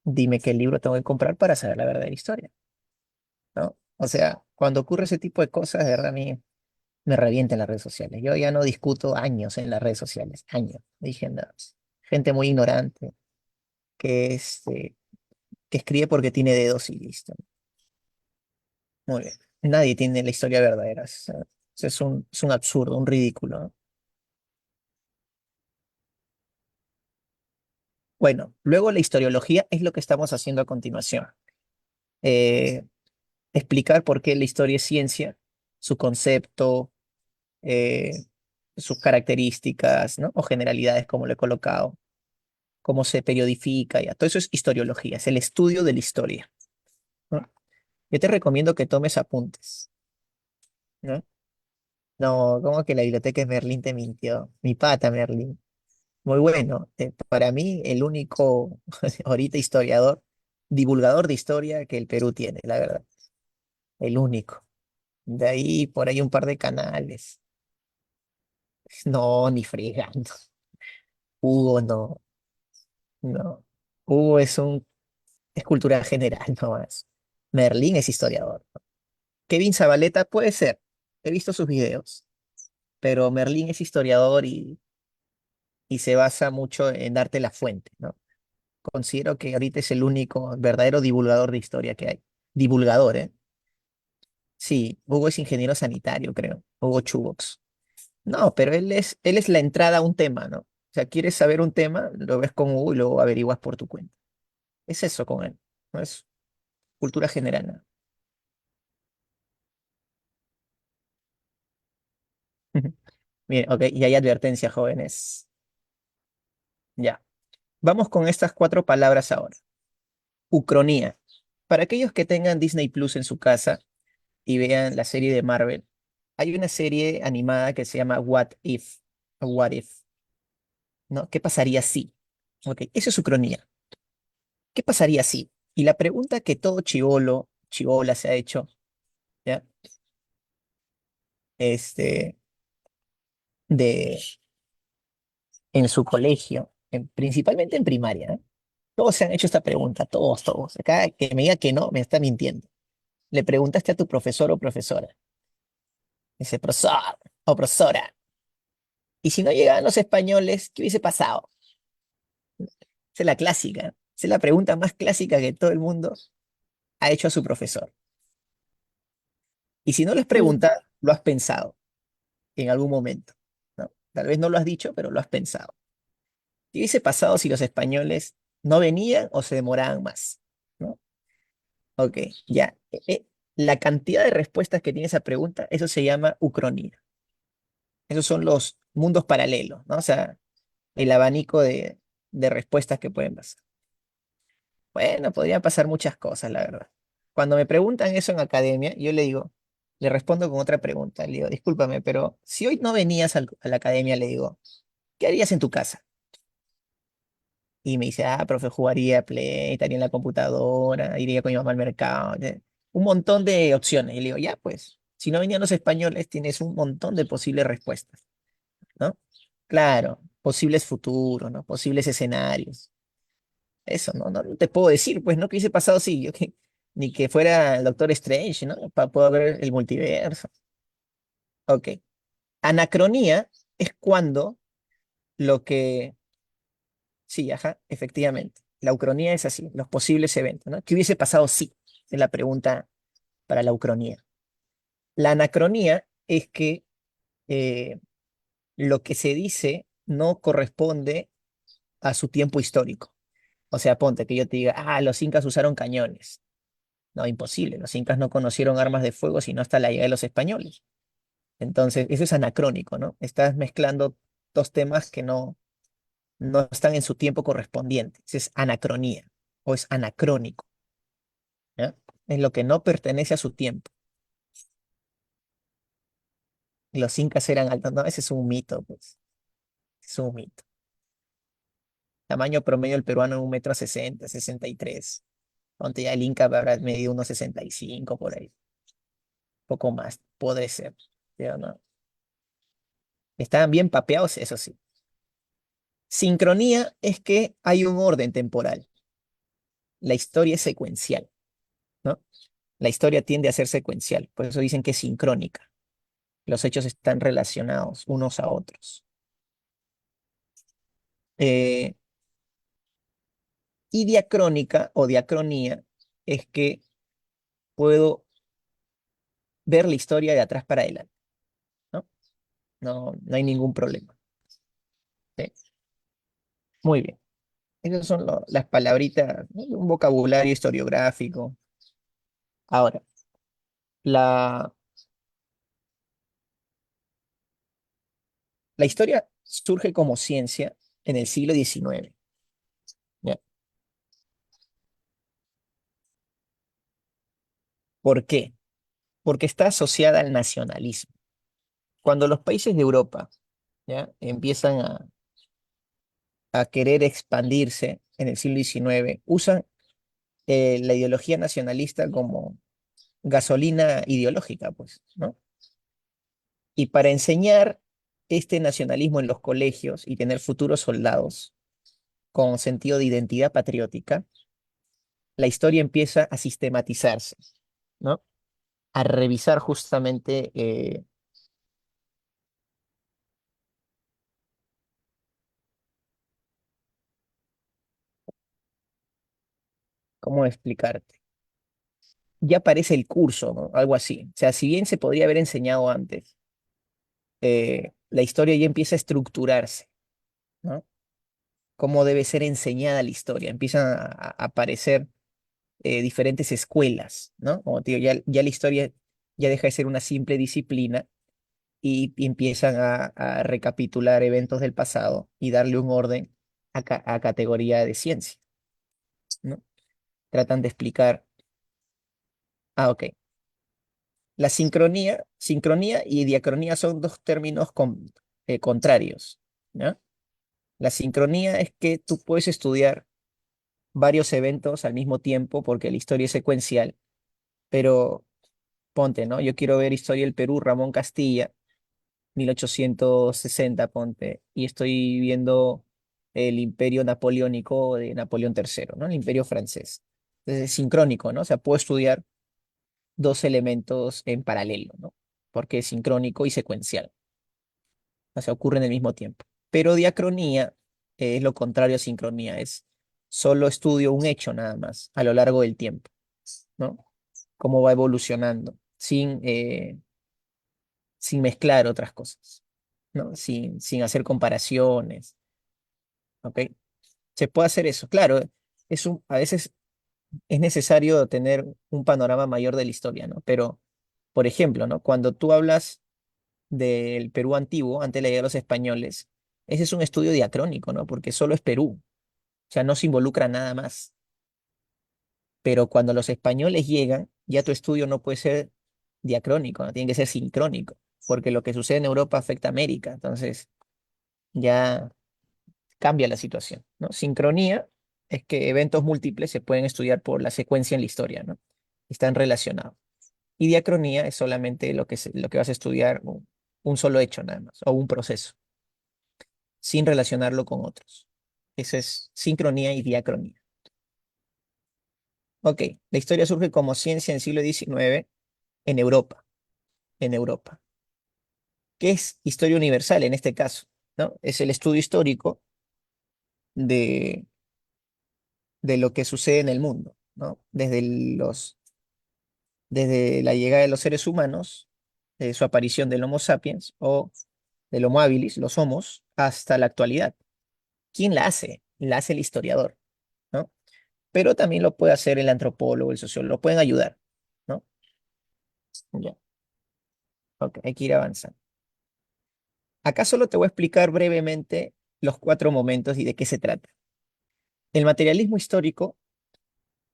Dime qué libro tengo que comprar para saber la verdadera historia, ¿no? O sea, cuando ocurre ese tipo de cosas, de verdad a mí me revienta en las redes sociales. Yo ya no discuto años en las redes sociales, años. Dije, no, gente muy ignorante que escribe porque tiene dedos y listo. Muy bien. Nadie tiene la historia verdadera. Es un absurdo, un ridículo, ¿no? Bueno, luego la historiología es lo que estamos haciendo a continuación. Eh, explicar por qué la historia es ciencia, su concepto, eh, sus características, ¿no? O generalidades, como lo he colocado, cómo se periodifica, ya. Todo eso es historiología, es el estudio de la historia, ¿no? Yo te recomiendo que tomes apuntes, ¿no? No, como que la biblioteca de Merlín te mintió. Mi pata Merlín. Muy bueno. Para mí, el único ahorita historiador, divulgador de historia que el Perú tiene, la verdad. El único. De ahí, por ahí un par de canales. No, ni fregando. Hugo no, no. Hugo es cultura general nomás. Merlín es historiador. Kevin Zabaleta puede ser. He visto sus videos, pero Merlín es historiador y se basa mucho en darte la fuente, ¿no? Considero que ahorita es el único verdadero divulgador de historia que hay. Divulgador, ¿eh? Sí, Hugo es ingeniero sanitario, creo. Hugo Chubox. No, pero él es la entrada a un tema, ¿no? O sea, quieres saber un tema, lo ves con Hugo y luego averiguas por tu cuenta. Es eso con él, no es cultura general, ¿no? Bien, ok, y hay advertencia, jóvenes. Ya. Vamos con estas cuatro palabras ahora. Ucronía. Para aquellos que tengan Disney Plus en su casa y vean la serie de Marvel, hay una serie animada que se llama What If, o What If, ¿no? ¿Qué pasaría si? Ok, eso es ucronía. ¿Qué pasaría si? Y la pregunta que todo chivolo, chivola se ha hecho, ¿ya? Este, de, en su colegio, principalmente en primaria, ¿eh? Todos se han hecho esta pregunta, todos. Acá que me diga que no, me está mintiendo. Le preguntaste a tu profesor o profesora. Dice, profesor o profesora. Y si no llegaban los españoles, ¿qué hubiese pasado? Esa es la clásica. Esa es la pregunta más clásica que todo el mundo ha hecho a su profesor. Y si no les Sí. pregunta, lo has pensado en algún momento, ¿no? Tal vez no lo has dicho, pero lo has pensado. ¿Qué hubiese pasado si los españoles no venían o se demoraban más? ¿No? Ok, ya. La cantidad de respuestas que tiene esa pregunta, eso se llama ucronía. Esos son los mundos paralelos, ¿no? O sea, el abanico de respuestas que pueden pasar. Bueno, podrían pasar muchas cosas, la verdad. Cuando me preguntan eso en academia, yo le respondo con otra pregunta. Le digo, discúlpame, pero si hoy no venías a la academia, le digo, ¿qué harías en tu casa? Y me dice, profe, jugaría Play, estaría en la computadora, iría con mi mamá al mercado. Un montón de opciones. Y le digo, ya, pues, si no venían los españoles, tienes un montón de posibles respuestas, ¿no? Claro, posibles futuros, ¿no? Posibles escenarios. Eso, no te puedo decir, pues, ¿no? ¿Qué hubiese pasado si ni que fuera el Doctor Strange, ¿no? Para poder ver el multiverso. Ok. Anacronía es cuando lo que, sí, ajá, efectivamente. La ucronía es así, los posibles eventos, ¿no? ¿Qué hubiese pasado si? Es la pregunta para la ucronía. La anacronía es que eh, lo que se dice no corresponde a su tiempo histórico. O sea, ponte que yo te diga, los incas usaron cañones. No, imposible. Los incas no conocieron armas de fuego sino hasta la llegada de los españoles. Entonces, eso es anacrónico, ¿no? Estás mezclando dos temas que no están en su tiempo correspondiente. Eso es anacronía o es anacrónico, ¿ya? Es lo que no pertenece a su tiempo. Los incas eran altos. No, ese es un mito, pues. Es un mito. Tamaño promedio del peruano, 1,60 m, 63. Ponte ya el inca habrá medido 1,65 por ahí. Poco más, podría ser. Pero no. Estaban bien papeados, eso sí. Sincronía es que hay un orden temporal. La historia es secuencial, ¿no? La historia tiende a ser secuencial, por eso dicen que es sincrónica. Los hechos están relacionados unos a otros. Eh, y diacrónica o diacronía es que puedo ver la historia de atrás para adelante, ¿no? No hay ningún problema. ¿Sí? Muy bien. Esas son las palabritas, ¿no? Un vocabulario historiográfico. Ahora, la, la historia surge como ciencia en el siglo XIX. ¿Ya? ¿Por qué? Porque está asociada al nacionalismo. Cuando los países de Europa, ¿ya?, empiezan a querer expandirse en el siglo XIX, usan la ideología nacionalista como gasolina ideológica, pues, ¿no? Y para enseñar este nacionalismo en los colegios y tener futuros soldados con sentido de identidad patriótica, la historia empieza a sistematizarse, ¿no? A revisar justamente, ¿cómo explicarte? Ya aparece el curso, ¿no? Algo así. O sea, si bien se podría haber enseñado antes, la historia ya empieza a estructurarse, ¿no? Cómo debe ser enseñada la historia. Empiezan a aparecer diferentes escuelas, ¿no? Como te digo, ya la historia ya deja de ser una simple disciplina y empiezan a recapitular eventos del pasado y darle un orden a categoría de ciencia, ¿no? Tratan de explicar, ok. La sincronía y diacronía son dos términos contrarios, ¿ya? La sincronía es que tú puedes estudiar varios eventos al mismo tiempo porque la historia es secuencial, pero ponte, ¿no? Yo quiero ver historia del Perú, Ramón Castilla, 1860, ponte, y estoy viendo el imperio napoleónico de Napoleón III, ¿no? El imperio francés. Entonces es sincrónico, ¿no? O sea, puedo estudiar dos elementos en paralelo, ¿no? Porque es sincrónico y secuencial. O sea, ocurre en el mismo tiempo. Pero diacronía es lo contrario a sincronía, es solo estudio un hecho nada más a lo largo del tiempo, ¿no? Cómo va evolucionando, sin mezclar otras cosas, ¿no? Sin hacer comparaciones, ¿ok? Se puede hacer eso, claro, a veces es necesario tener un panorama mayor de la historia, ¿no? Pero, por ejemplo, ¿no? Cuando tú hablas del Perú antiguo, antes de la llegada de los españoles, ese es un estudio diacrónico, ¿no? Porque solo es Perú, o sea, no se involucra nada más. Pero cuando los españoles llegan, ya tu estudio no puede ser diacrónico, no tiene que ser sincrónico, porque lo que sucede en Europa afecta a América, entonces ya cambia la situación, ¿no? Sincronía es que eventos múltiples se pueden estudiar por la secuencia en la historia, ¿no? Están relacionados. Y diacronía es solamente lo que vas a estudiar un solo hecho nada más, o un proceso, sin relacionarlo con otros. Eso es sincronía y diacronía. Ok, la historia surge como ciencia en el siglo XIX en Europa, en Europa. ¿Qué es historia universal en este caso? ¿No? Es el estudio histórico de, de lo que sucede en el mundo, ¿no? Desde la llegada de los seres humanos, su aparición del Homo sapiens o del Homo habilis, los homos, hasta la actualidad. ¿Quién la hace? La hace el historiador, ¿no? Pero también lo puede hacer el antropólogo, el sociólogo, lo pueden ayudar, ¿no? Ya, ok, hay que ir avanzando. Acá solo te voy a explicar brevemente los 4 momentos y de qué se trata. El materialismo histórico,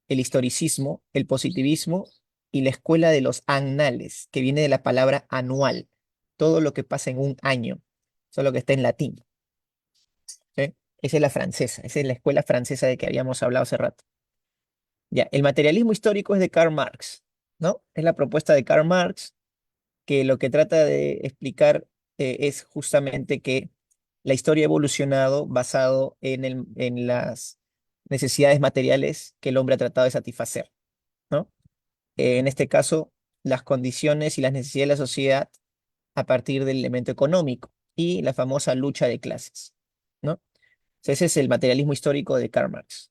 el historicismo, el positivismo y la escuela de los annales, que viene de la palabra anual, todo lo que pasa en un año, solo que está en latín, ¿sí? Esa es la francesa, esa es la escuela francesa de que habíamos hablado hace rato. Ya, el materialismo histórico es de Karl Marx, ¿no? Es la propuesta de Karl Marx que lo que trata de explicar es justamente que la historia ha evolucionado basado en las necesidades materiales que el hombre ha tratado de satisfacer, ¿no? En este caso, las condiciones y las necesidades de la sociedad a partir del elemento económico y la famosa lucha de clases, ¿no? Ese es el materialismo histórico de Karl Marx,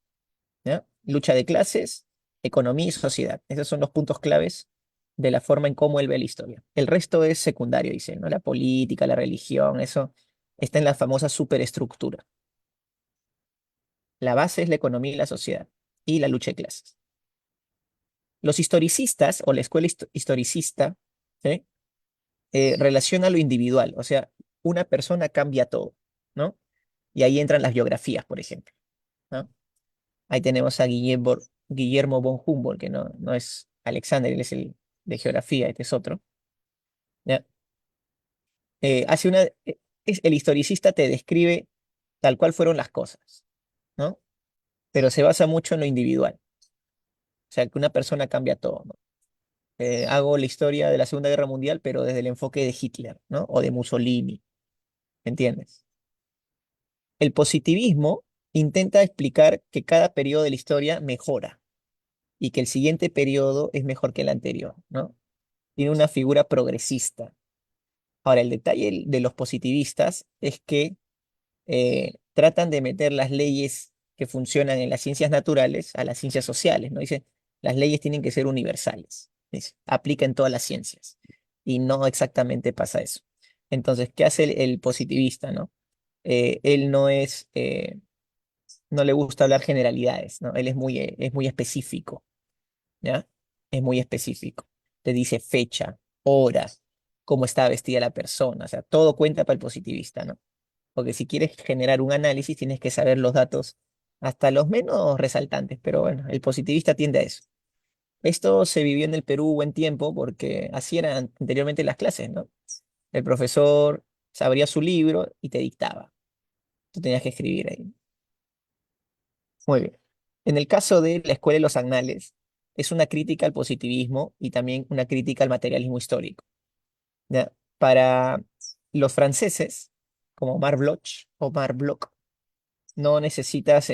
¿ya? Lucha de clases, economía y sociedad. Esos son los puntos claves de la forma en cómo él ve la historia. El resto es secundario, dice, ¿no? La política, la religión, eso está en la famosa superestructura. La base es la economía y la sociedad y la lucha de clases. Los historicistas o la escuela historicista, ¿sí? Relaciona lo individual, o sea, una persona cambia todo, ¿no? Y ahí entran las biografías, por ejemplo, ¿no? Ahí tenemos a Guillermo von Humboldt, que no es Alexander, él es el de geografía, este es otro. ¿Ya? Hace una, el historicista te describe tal cual fueron las cosas, ¿no? Pero se basa mucho en lo individual. O sea, que una persona cambia todo, ¿no? Hago la historia de la Segunda Guerra Mundial, pero desde el enfoque de Hitler, ¿no? O de Mussolini, ¿entiendes? El positivismo intenta explicar que cada periodo de la historia mejora y que el siguiente periodo es mejor que el anterior, ¿no? Tiene una figura progresista. Ahora, el detalle de los positivistas es que tratan de meter las leyes que funcionan en las ciencias naturales a las ciencias sociales, ¿no? Dice, las leyes tienen que ser universales, dice, aplica en todas las ciencias. Y no exactamente pasa eso. Entonces, ¿qué hace el positivista, no? Él no le gusta hablar generalidades, ¿no? Él es muy específico, ¿ya? Es muy específico. Te dice fecha, hora, cómo está vestida la persona, o sea, todo cuenta para el positivista, ¿no? Porque si quieres generar un análisis, tienes que saber los datos hasta los menos resaltantes, pero bueno, el positivista tiende a eso. Esto se vivió en el Perú buen tiempo porque así eran anteriormente las clases, ¿no? El profesor se abría su libro y te dictaba. Tú tenías que escribir ahí. Muy bien. En el caso de la Escuela de los Annales, es una crítica al positivismo y también una crítica al materialismo histórico, ¿ya? Para los franceses, como Marc Bloch, no necesitas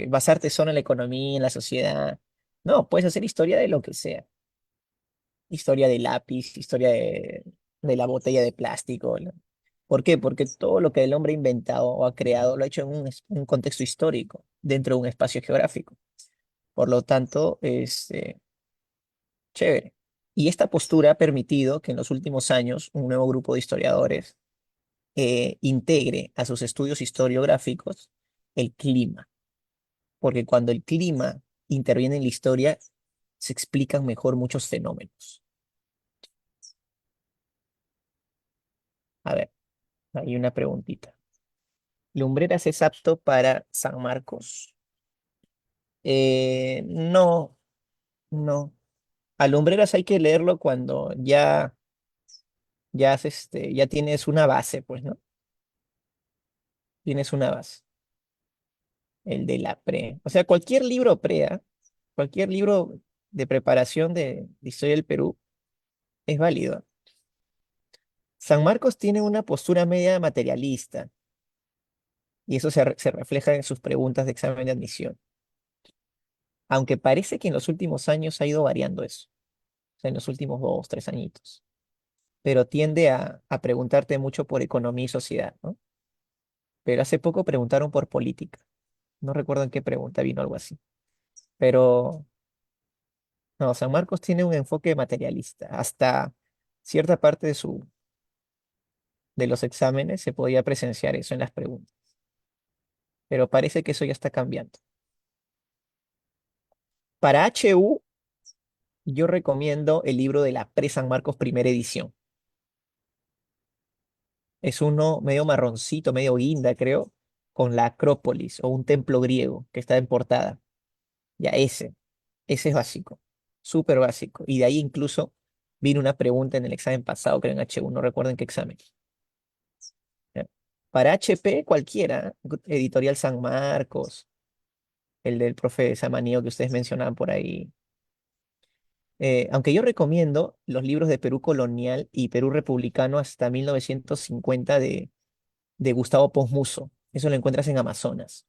basarte solo en la economía, en la sociedad. No, puedes hacer historia de lo que sea. Historia de lápiz, historia de la botella de plástico, ¿no? ¿Por qué? Porque todo lo que el hombre ha inventado o ha creado lo ha hecho en un contexto histórico, dentro de un espacio geográfico. Por lo tanto, es chévere. Y esta postura ha permitido que en los últimos años un nuevo grupo de historiadores integre a sus estudios historiográficos el clima, porque cuando el clima interviene en la historia, se explican mejor muchos fenómenos. A ver, hay una preguntita. ¿Lumbreras es apto para San Marcos? No, no. A Lumbreras hay que leerlo cuando ya tienes una base, pues, ¿no? Tienes una base. El de la pre. O sea, cualquier libro pre, cualquier libro de preparación de historia del Perú es válido. San Marcos tiene una postura media materialista y eso se refleja en sus preguntas de examen de admisión. Aunque parece que en los últimos años ha ido variando eso, o sea, en los últimos 2, 3 añitos, pero tiende a preguntarte mucho por economía y sociedad, ¿no? Pero hace poco preguntaron por política. No recuerdo en qué pregunta vino algo así. pero no, San Marcos tiene un enfoque materialista. Hasta cierta parte de los exámenes se podía presenciar eso en las preguntas, pero parece que eso ya está cambiando. Para HU, yo recomiendo el libro de la Pre-San Marcos primera edición. Es uno medio marroncito, medio guinda, creo, con la Acrópolis o un templo griego que está en portada. Ya ese es básico, súper básico. Y de ahí incluso vino una pregunta en el examen pasado, creo en H1, no recuerdo en qué examen. ¿Ya? Para HP, cualquiera, Editorial San Marcos, el del profe Samanío que ustedes mencionaban por ahí. Aunque yo recomiendo los libros de Perú colonial y Perú republicano hasta 1950 de Gustavo Pons Muso. Eso lo encuentras en Amazonas.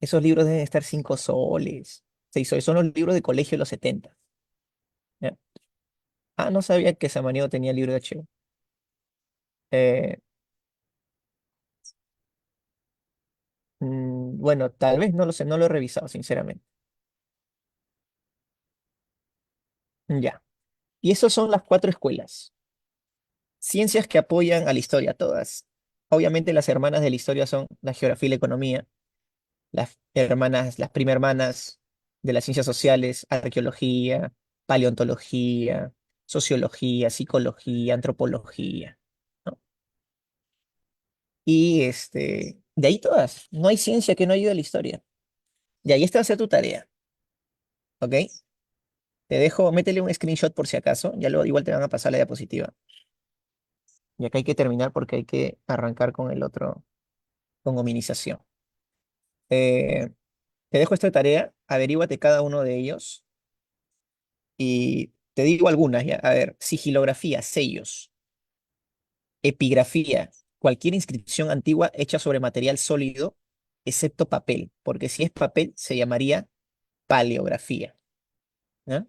Esos libros deben estar 5 soles, 6 soles. Son los libros de colegio de los 70. ¿Ya? Ah, no sabía que Samaniego tenía libro de H. Eh, bueno, tal vez no lo sé, no lo he revisado, sinceramente. Ya. Y esas son las 4 escuelas. Ciencias que apoyan a la historia, todas. Obviamente las hermanas de la historia son la geografía y la economía, las primas hermanas de las ciencias sociales, arqueología, paleontología, sociología, psicología, antropología, ¿no? Y de ahí todas. No hay ciencia que no ayude a la historia. Y ahí está, hacer tu tarea, ¿ok? Te dejo, métele un screenshot por si acaso, ya luego igual te van a pasar la diapositiva. Y acá hay que terminar porque hay que arrancar con el otro, con hominización. Eh, Te dejo esta tarea, averíguate cada uno de ellos y te digo algunas, ya. A ver, sigilografía, sellos, epigrafía, cualquier inscripción antigua hecha sobre material sólido, excepto papel, porque si es papel se llamaría paleografía, ¿ya?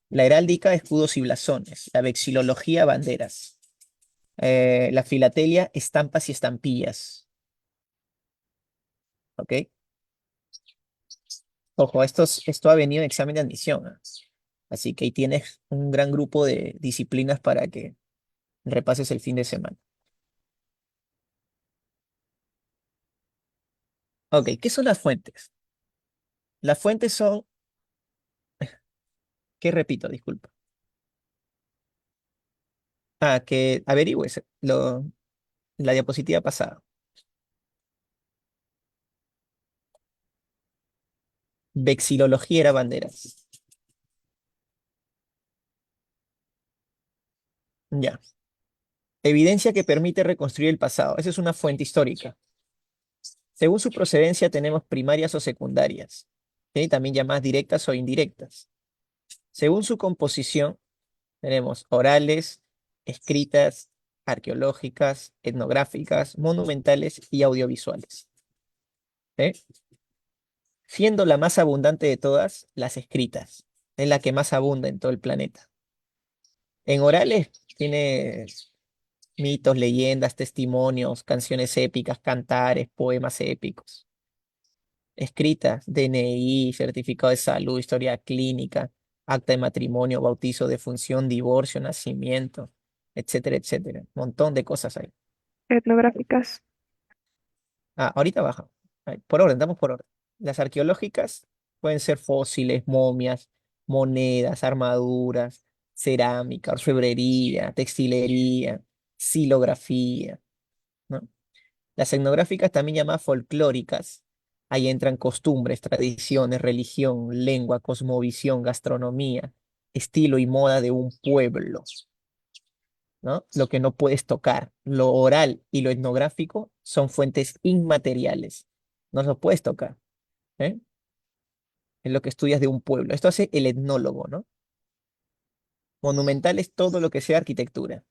La heráldica, escudos y blasones, la vexilología, banderas, la filatelia, estampas y estampillas, ¿ok? Ojo, esto ha venido en examen de admisión, ¿ah? Así que ahí tienes un gran grupo de disciplinas para que repases el fin de semana. Ok, ¿qué son las fuentes? Las fuentes son, ¿qué repito? Disculpa. Ah, que averigües la diapositiva pasada. Vexilología era banderas. Ya. Evidencia que permite reconstruir el pasado. Esa es una fuente histórica. Según su procedencia tenemos primarias o secundarias, ¿ok? También llamadas directas o indirectas. Según su composición tenemos orales, escritas, arqueológicas, etnográficas, monumentales y audiovisuales. ¿Ok? Siendo la más abundante de todas las escritas. Es la que más abunda en todo el planeta. En orales tienes mitos, leyendas, testimonios, canciones épicas, cantares, poemas épicos. Escritas, DNI, certificado de salud, historia clínica, acta de matrimonio, bautizo, defunción, divorcio, nacimiento, etcétera, etcétera. Un montón de cosas ahí. Etnográficas. Ah, ahorita baja. Ahí, por orden, damos por orden. Las arqueológicas pueden ser fósiles, momias, monedas, armaduras, cerámica, orfebrería, textilería, xilografía, ¿no? Las etnográficas, también llamadas folclóricas, ahí entran costumbres, tradiciones, religión, lengua, cosmovisión, gastronomía, estilo y moda de un pueblo, ¿no? Lo que no puedes tocar. Lo oral y lo etnográfico son fuentes inmateriales. No lo puedes tocar, ¿eh? Es lo que estudias de un pueblo. Esto hace el etnólogo, ¿no? Monumental es todo lo que sea arquitectura.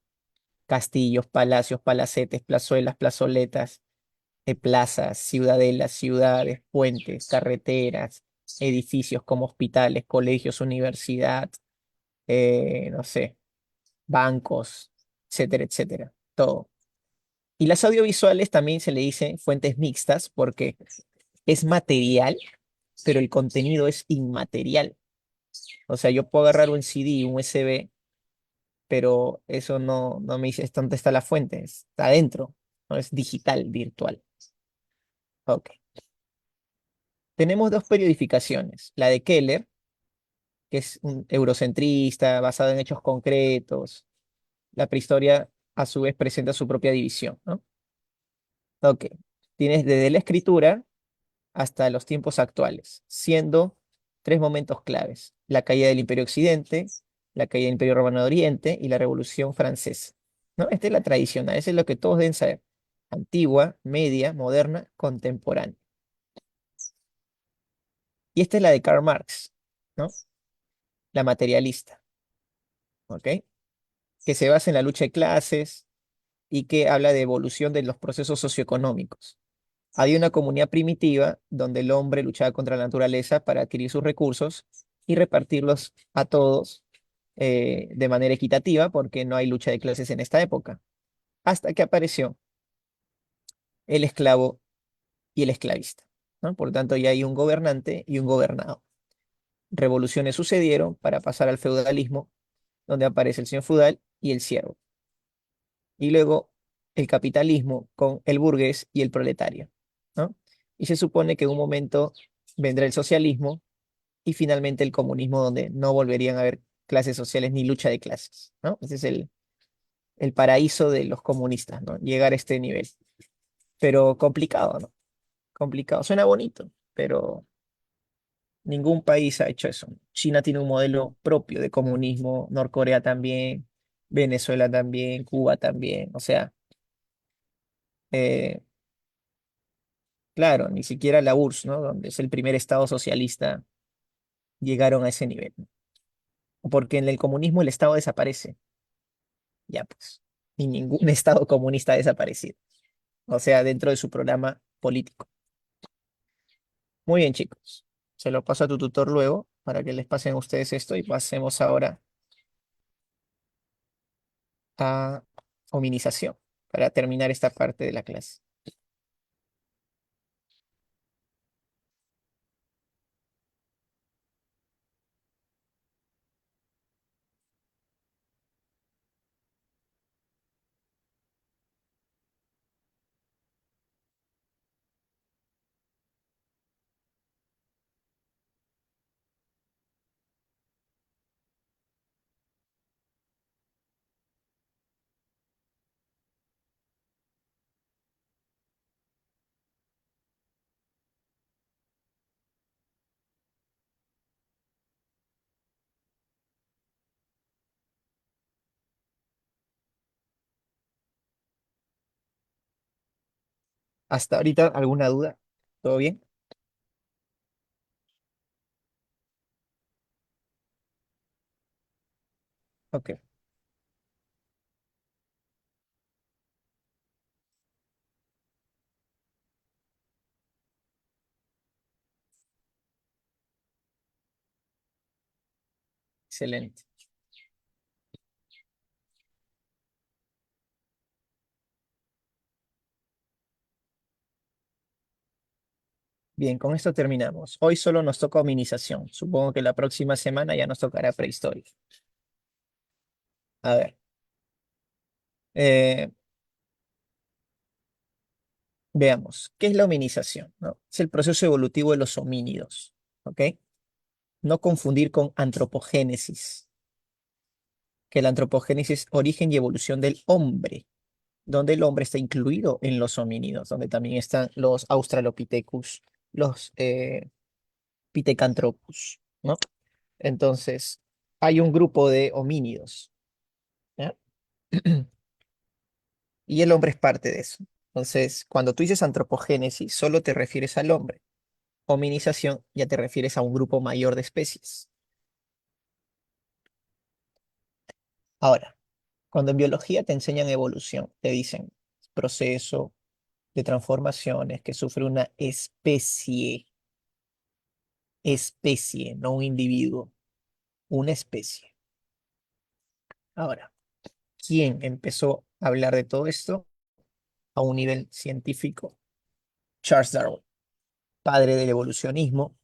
Castillos, palacios, palacetes, plazuelas, plazoletas, plazas, ciudadelas, ciudades, puentes, carreteras, edificios como hospitales, colegios, universidad, no sé, bancos, etcétera, etcétera. Todo. Y las audiovisuales también se le dice fuentes mixtas porque es material, pero el contenido es inmaterial. O sea, yo puedo agarrar un CD, un USB, pero eso no me dice dónde está la fuente, está adentro, no es digital, virtual. Ok. Tenemos dos periodificaciones, la de Keller, que es un eurocentrista basado en hechos concretos. La prehistoria, a su vez, presenta su propia división, ¿no? Ok. Tienes desde la escritura hasta los tiempos actuales, siendo tres momentos claves: la caída del Imperio Occidente, la caída del Imperio Romano de Oriente y la Revolución Francesa, ¿no? Esta es la tradicional, eso es lo que todos deben saber: antigua, media, moderna, contemporánea. Y esta es la de Karl Marx, ¿no? La materialista, ¿ok? Que se basa en la lucha de clases y que habla de evolución de los procesos socioeconómicos. Había una comunidad primitiva donde el hombre luchaba contra la naturaleza para adquirir sus recursos y repartirlos a todos de manera equitativa, porque no hay lucha de clases en esta época, hasta que apareció el esclavo y el esclavista, ¿no? Por lo tanto, ya hay un gobernante y un gobernado. Revoluciones sucedieron para pasar al feudalismo, donde aparece el señor feudal y el siervo. Y luego el capitalismo con el burgués y el proletario, ¿no? Y se supone que en un momento vendrá el socialismo y finalmente el comunismo, donde no volverían a haber clases sociales ni lucha de clases, ¿no? Ese es el paraíso de los comunistas, ¿no? Llegar a este nivel. Pero complicado, ¿no? Complicado. Suena bonito, pero ningún país ha hecho eso. China tiene un modelo propio de comunismo, Norcorea también, Venezuela también, Cuba también. O sea, eh, claro, ni siquiera la URSS, ¿no? Donde es el primer estado socialista, llegaron a ese nivel, ¿no? Porque en el comunismo el estado desaparece. Ya pues, y ningún estado comunista ha desaparecido. O sea, dentro de su programa político. Muy bien, chicos. Se lo paso a tu tutor luego para que les pasen a ustedes esto y pasemos ahora a hominización para terminar esta parte de la clase. Hasta ahorita, ¿alguna duda? ¿Todo bien? Ok, excelente. Bien, con esto terminamos. Hoy solo nos toca hominización. Supongo que la próxima semana ya nos tocará prehistoria. A ver, eh, veamos. ¿Qué es la hominización? ¿No? Es el proceso evolutivo de los homínidos. ¿Ok? No confundir con antropogénesis, que la antropogénesis es origen y evolución del hombre, donde el hombre está incluido en los homínidos, donde también están los Australopithecus, los Pithecanthropus, ¿no? Entonces, hay un grupo de homínidos, ¿ya? Y el hombre es parte de eso. Entonces, cuando tú dices antropogénesis, solo te refieres al hombre. Hominización ya te refieres a un grupo mayor de especies. Ahora, cuando en biología te enseñan evolución, te dicen proceso de transformaciones que sufre una especie, no un individuo, una especie. Ahora, ¿quién empezó a hablar de todo esto? a un nivel científico, Charles Darwin, padre del evolucionismo,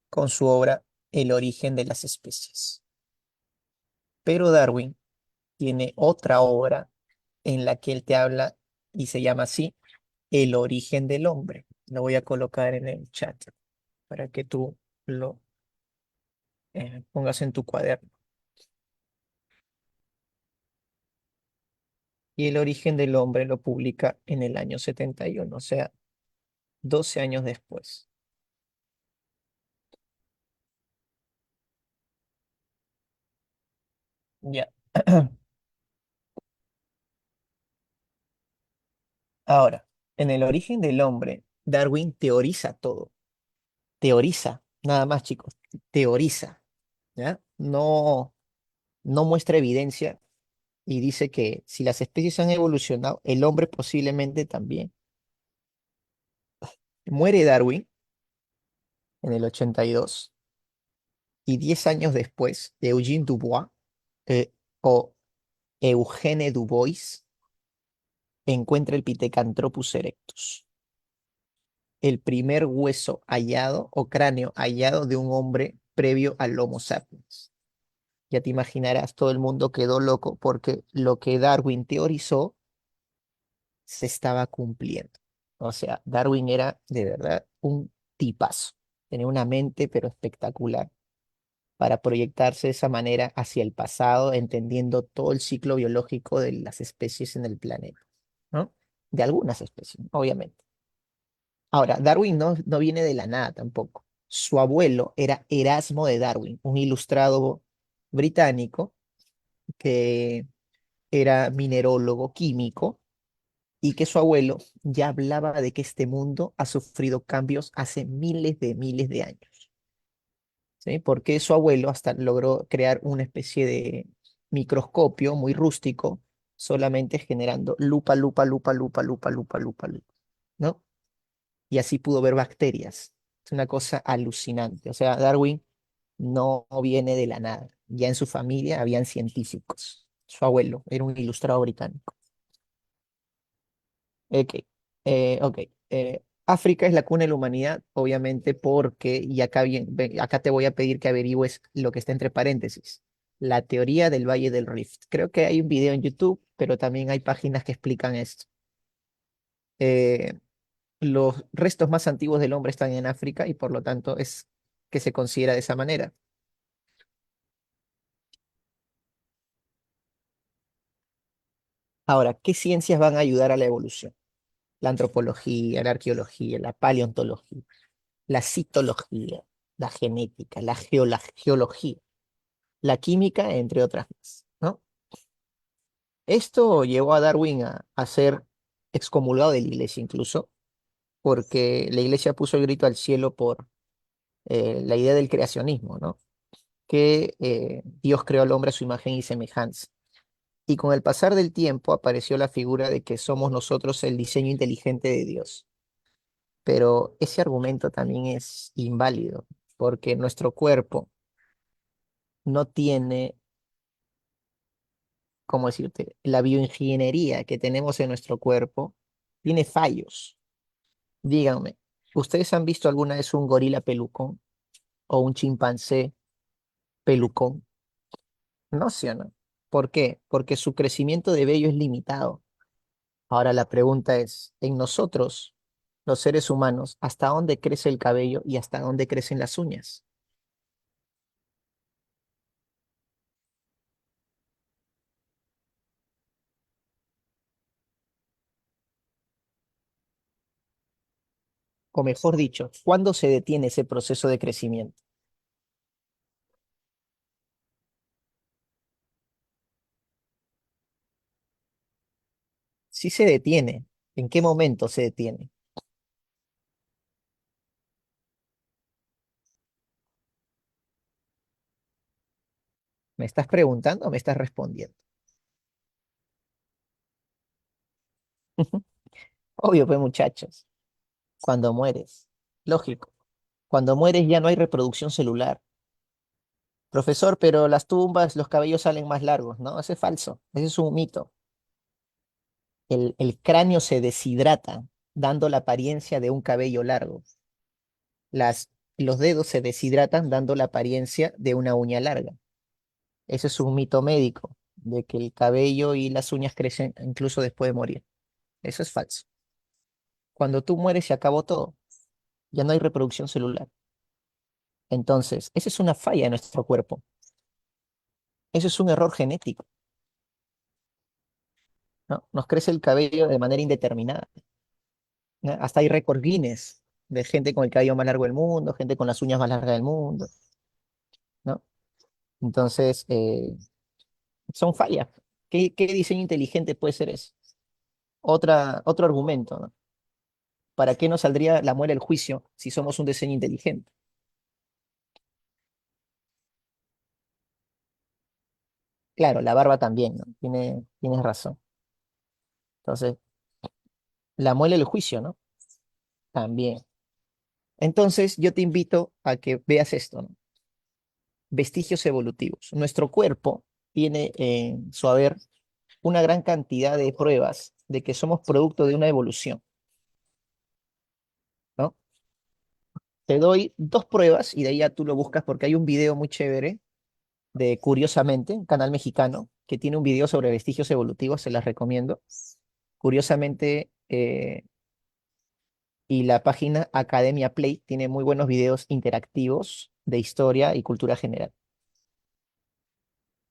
con su obra El origen de las especies. Pero Darwin tiene otra obra en la que él te habla y se llama así, El origen del hombre. Lo voy a colocar en el chat para que tú lo pongas en tu cuaderno. Y El origen del hombre lo publica en el año 71, o sea, 12 años después. Ya. Ahora, en El origen del hombre, Darwin teoriza todo. Teoriza, nada más, chicos. Teoriza, ¿ya? No, no muestra evidencia y dice que si las especies han evolucionado, el hombre posiblemente también. Muere Darwin en el 82 y 10 años después, Eugene Dubois o Eugene Dubois encuentra el Pithecanthropus erectus, el primer hueso hallado o cráneo hallado de un hombre previo al Homo sapiens. Ya te imaginarás, todo el mundo quedó loco porque lo que Darwin teorizó se estaba cumpliendo. O sea, Darwin era de verdad un tipazo. Tenía una mente pero espectacular para proyectarse de esa manera hacia el pasado, entendiendo todo el ciclo biológico de las especies en el planeta, ¿no? De algunas especies, obviamente. Ahora, Darwin no viene de la nada tampoco. Su abuelo era Erasmo de Darwin, un ilustrado británico que era minerólogo químico y que su abuelo ya hablaba de que este mundo ha sufrido cambios hace miles de años, ¿sí? Porque su abuelo hasta logró crear una especie de microscopio muy rústico, solamente generando lupa, lupa, lupa, lupa, lupa, lupa, lupa, lupa, ¿no? Y así pudo ver bacterias. Es una cosa alucinante. O sea, Darwin no viene de la nada. Ya en su familia habían científicos. Su abuelo era un ilustrado británico. Ok, ok. África es la cuna de la humanidad, obviamente, porque, y acá, acá te voy a pedir que averigües lo que está entre paréntesis, la teoría del Valle del Rift. Creo que hay un video en YouTube, pero también hay páginas que explican esto. Eh, los restos más antiguos del hombre están en África y por lo tanto es que se considera de esa manera. Ahora, ¿qué ciencias van a ayudar a la evolución? La antropología, la arqueología, la paleontología, la citología, la genética, la geología, la química, entre otras más, ¿no? Esto llevó a Darwin a ser excomulgado de la iglesia incluso, porque la iglesia puso el grito al cielo por la idea del creacionismo, ¿no? Que Dios creó al hombre a su imagen y semejanza. Y con el pasar del tiempo apareció la figura de que somos nosotros el diseño inteligente de Dios. Pero ese argumento también es inválido, porque nuestro cuerpo no tiene, ¿cómo decirte? La bioingeniería que tenemos en nuestro cuerpo tiene fallos. Díganme, ¿ustedes han visto alguna vez un gorila pelucón o un chimpancé pelucón? No, ¿sí o no? ¿Por qué? Porque su crecimiento de vello es limitado. Ahora la pregunta es, en nosotros, los seres humanos, ¿hasta dónde crece el cabello y hasta dónde crecen las uñas? O mejor dicho, ¿cuándo se detiene ese proceso de crecimiento? Si se detiene, ¿en qué momento se detiene? ¿Me estás preguntando o me estás respondiendo? Obvio, pues muchachos, cuando mueres, lógico, cuando mueres ya no hay reproducción celular. Profesor, pero las tumbas, los cabellos salen más largos, ¿no? Ese es falso, ese es un mito. El cráneo se deshidrata, dando la apariencia de un cabello largo. Las, los dedos se deshidratan, dando la apariencia de una uña larga. Ese es un mito médico, de que el cabello y las uñas crecen incluso después de morir. Eso es falso. Cuando tú mueres se acabó todo. Ya no hay reproducción celular. Entonces, esa es una falla en nuestro cuerpo. Eso es un error genético, ¿no? Nos crece el cabello de manera indeterminada, ¿no? Hasta hay récord Guinness de gente con el cabello más largo del mundo, gente con las uñas más largas del mundo, ¿no? Entonces, son fallas. ¿Qué diseño inteligente puede ser eso? Otro argumento, ¿no? ¿Para qué nos saldría la muela el juicio si somos un diseño inteligente? Claro, la barba también, ¿no? Tienes razón. Entonces, la muela el juicio, ¿no? También. Entonces, yo te invito a que veas esto, ¿no? Vestigios evolutivos. Nuestro cuerpo tiene en su haber una gran cantidad de pruebas de que somos producto de una evolución, ¿no? Te doy dos pruebas y de ahí ya tú lo buscas porque hay un video muy chévere de Curiosamente, un canal mexicano, que tiene un video sobre vestigios evolutivos, se las recomiendo. Curiosamente, y la página Academia Play tiene muy buenos videos interactivos de historia y cultura general.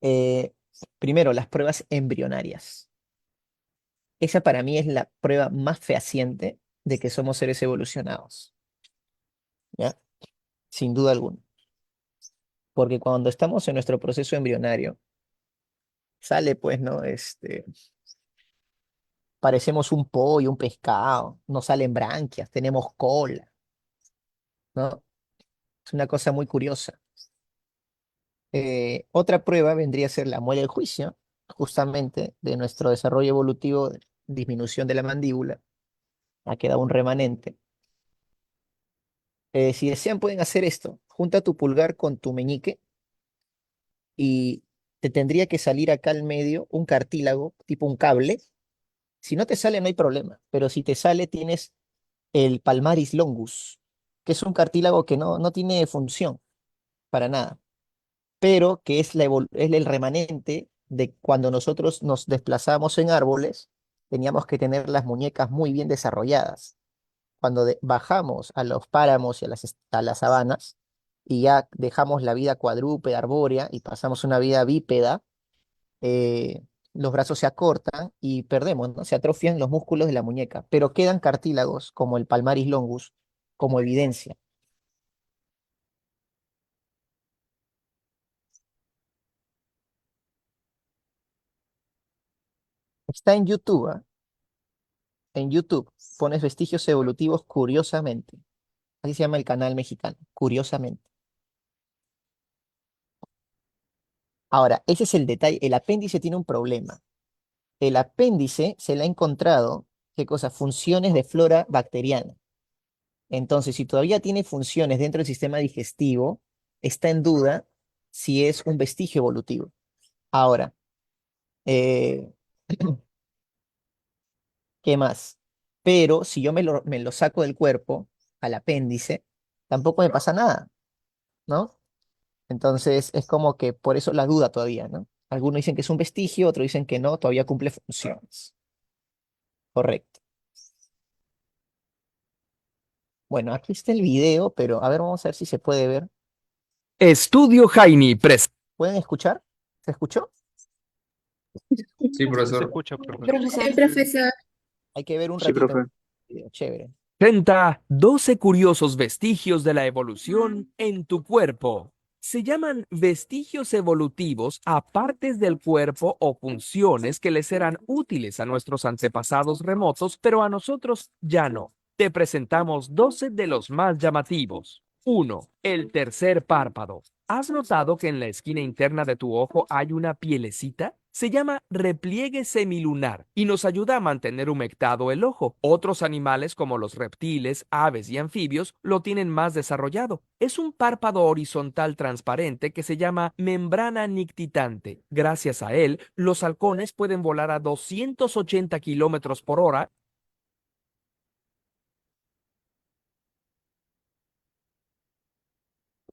Eh, Primero, las pruebas embrionarias. Esa para mí es la prueba más fehaciente de que somos seres evolucionados, ¿ya? Sin duda alguna. Porque cuando estamos en nuestro proceso embrionario, sale pues, ¿no? Parecemos un pollo, un pescado, nos salen branquias, tenemos cola, ¿no? Es una cosa muy curiosa. Otra prueba vendría a ser la muela del juicio, justamente de nuestro desarrollo evolutivo, de disminución de la mandíbula. Ha quedado un remanente. Si desean, pueden hacer esto. Junta tu pulgar con tu meñique y te tendría que salir acá al medio un cartílago, tipo un cable. Si no te sale, no hay problema, pero si te sale, tienes el palmaris longus, que es un cartílago que no tiene función para nada, pero que es el remanente de cuando nosotros nos desplazamos en árboles, teníamos que tener las muñecas muy bien desarrolladas. Cuando bajamos a los páramos y a las sabanas y ya dejamos la vida cuadrúpeda, arbórea y pasamos una vida bípeda, eh, los brazos se acortan y perdemos, ¿no? Se atrofian los músculos de la muñeca, pero quedan cartílagos como el palmaris longus como evidencia. Está en YouTube, ¿ah? En YouTube pones vestigios evolutivos curiosamente. Así se llama el canal mexicano, curiosamente. Ahora, ese es el detalle. El apéndice tiene un problema. El apéndice se le ha encontrado, ¿qué cosa? Funciones de flora bacteriana. Entonces, si todavía tiene funciones dentro del sistema digestivo, está en duda si es un vestigio evolutivo. Ahora, eh, ¿qué más? Pero si yo me lo saco del cuerpo, al apéndice, tampoco me pasa nada, ¿no? Entonces, es como que por eso la duda todavía, ¿no? Algunos dicen que es un vestigio, otros dicen que no, todavía cumple funciones. Correcto. Bueno, aquí está el video, pero a ver, vamos a ver si se puede ver. Estudio Jaini presenta. ¿Pueden escuchar? ¿Se escuchó? Sí, Se profesor. escucha, profesor. Sí, profesor. Hay que ver un Sí, ratito profe. el video, chévere. 12 curiosos vestigios de la evolución en tu cuerpo. Se llaman vestigios evolutivos a partes del cuerpo o funciones que les eran útiles a nuestros antepasados remotos, pero a nosotros ya no. Te presentamos 12 de los más llamativos. 1. El tercer párpado. ¿Has notado que en la esquina interna de tu ojo hay una pielecita? Se llama repliegue semilunar y nos ayuda a mantener humectado el ojo. Otros animales como los reptiles, aves y anfibios lo tienen más desarrollado. Es un párpado horizontal transparente que se llama membrana nictitante. Gracias a él, los halcones pueden volar a 280 kilómetros por hora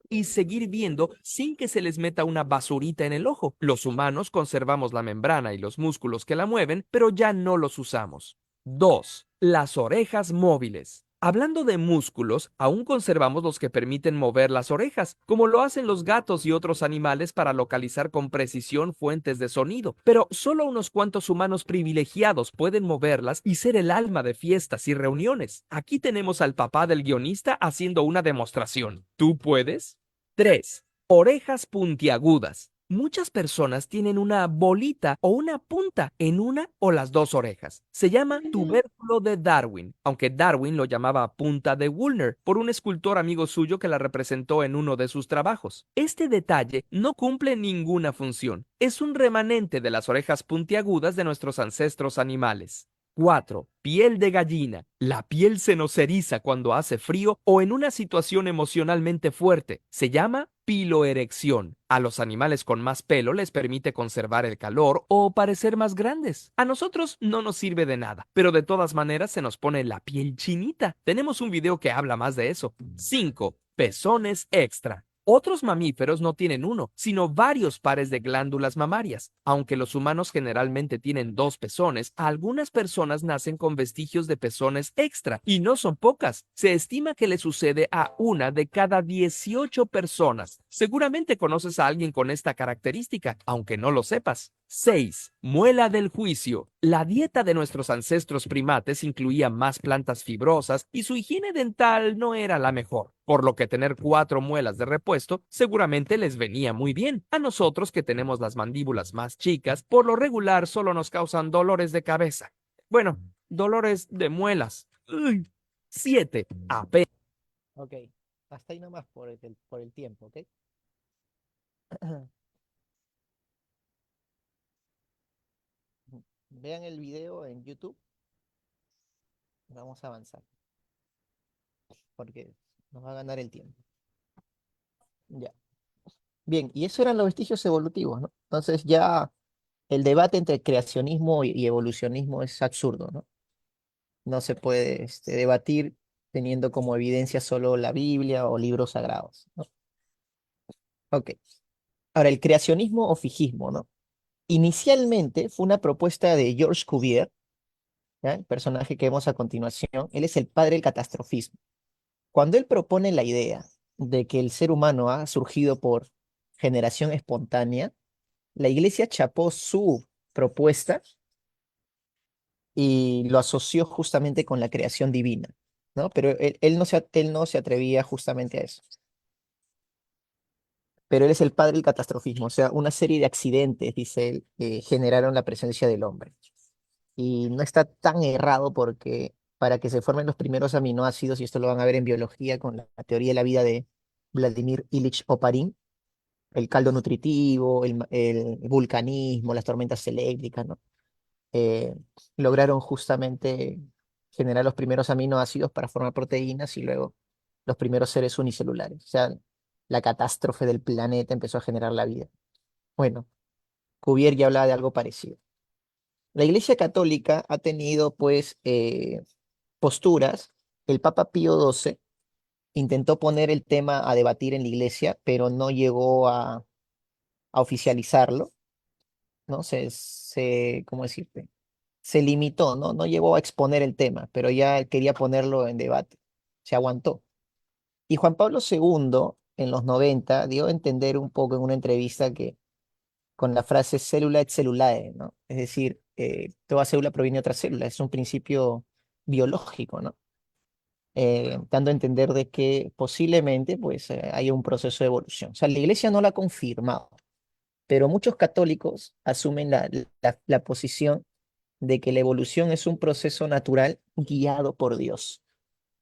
y seguir viendo sin que se les meta una basurita en el ojo. Los humanos conservamos la membrana y los músculos que la mueven, pero ya no los usamos. 2. Las orejas móviles. Hablando de músculos, aún conservamos los que permiten mover las orejas, como lo hacen los gatos y otros animales para localizar con precisión fuentes de sonido. Pero solo unos cuantos humanos privilegiados pueden moverlas y ser el alma de fiestas y reuniones. Aquí tenemos al papá del guionista haciendo una demostración. ¿Tú puedes? 3. Orejas puntiagudas. Muchas personas tienen una bolita o una punta en una o las dos orejas. Se llama tubérculo de Darwin, aunque Darwin lo llamaba punta de Woolner por un escultor amigo suyo que la representó en uno de sus trabajos. Este detalle no cumple ninguna función. Es un remanente de las orejas puntiagudas de nuestros ancestros animales. 4. Piel de gallina. La piel se nos eriza cuando hace frío o en una situación emocionalmente fuerte. Se llama piloerección. A los animales con más pelo les permite conservar el calor o parecer más grandes. A nosotros no nos sirve de nada, pero de todas maneras se nos pone la piel chinita. Tenemos un video que habla más de eso. 5. Pezones extra. Otros mamíferos no tienen uno, sino varios pares de glándulas mamarias. Aunque los humanos generalmente tienen 2 pezones, algunas personas nacen con vestigios de pezones extra, y no son pocas. Se estima que le sucede a 1 de cada 18 personas. Seguramente conoces a alguien con esta característica, aunque no lo sepas. 6. Muela del juicio. La dieta de nuestros ancestros primates incluía más plantas fibrosas y su higiene dental no era la mejor, por lo que tener 4 muelas de repuesto seguramente les venía muy bien. A nosotros que tenemos las mandíbulas más chicas, por lo regular solo nos causan dolores de cabeza. Bueno, dolores de muelas. 7. Apéndice. Ok, hasta ahí nomás por el tiempo, ¿ok? Vean el video en YouTube. Vamos a avanzar, porque nos va a ganar el tiempo. Ya. Bien, y eso eran los vestigios evolutivos, ¿no? Entonces ya el debate entre creacionismo y evolucionismo es absurdo, ¿no? No se puede debatir teniendo como evidencia solo la Biblia o libros sagrados, ¿no? Ok. Ahora, el creacionismo o fijismo, ¿no? Inicialmente fue una propuesta de Georges Cuvier, ¿ya? El personaje que vemos a continuación. Él es el padre del catastrofismo. Cuando él propone la idea de que el ser humano ha surgido por generación espontánea, la iglesia chapó su propuesta y lo asoció justamente con la creación divina, ¿no? Pero él no se atrevía justamente a eso. Pero él es el padre del catastrofismo, o sea, una serie de accidentes, dice él, generaron la presencia del hombre. Y no está tan errado porque para que se formen los primeros aminoácidos, y esto lo van a ver en biología con la teoría de la vida de Vladimir Ilich Oparin, el caldo nutritivo, el vulcanismo, las tormentas eléctricas, ¿no? eh, Lograron justamente generar los primeros aminoácidos para formar proteínas y luego los primeros seres unicelulares. O sea, la catástrofe del planeta empezó a generar la vida. Bueno, Cuvier ya hablaba de algo parecido. La Iglesia Católica ha tenido, pues, posturas. El Papa Pío XII intentó poner el tema a debatir en la Iglesia, pero no llegó a oficializarlo, ¿no? ¿Cómo decirte? Se limitó, ¿no? No llegó a exponer el tema, pero ya quería ponerlo en debate. Se aguantó. Y Juan Pablo II, en los 90 dio a entender un poco en una entrevista que con la frase célula et cellulae, ¿no? Es decir, toda célula proviene de otra célula, es un principio biológico, ¿no? Dando a entender de que posiblemente pues haya un proceso de evolución. O sea, la iglesia no lo ha confirmado, pero muchos católicos asumen la posición de que la evolución es un proceso natural guiado por Dios.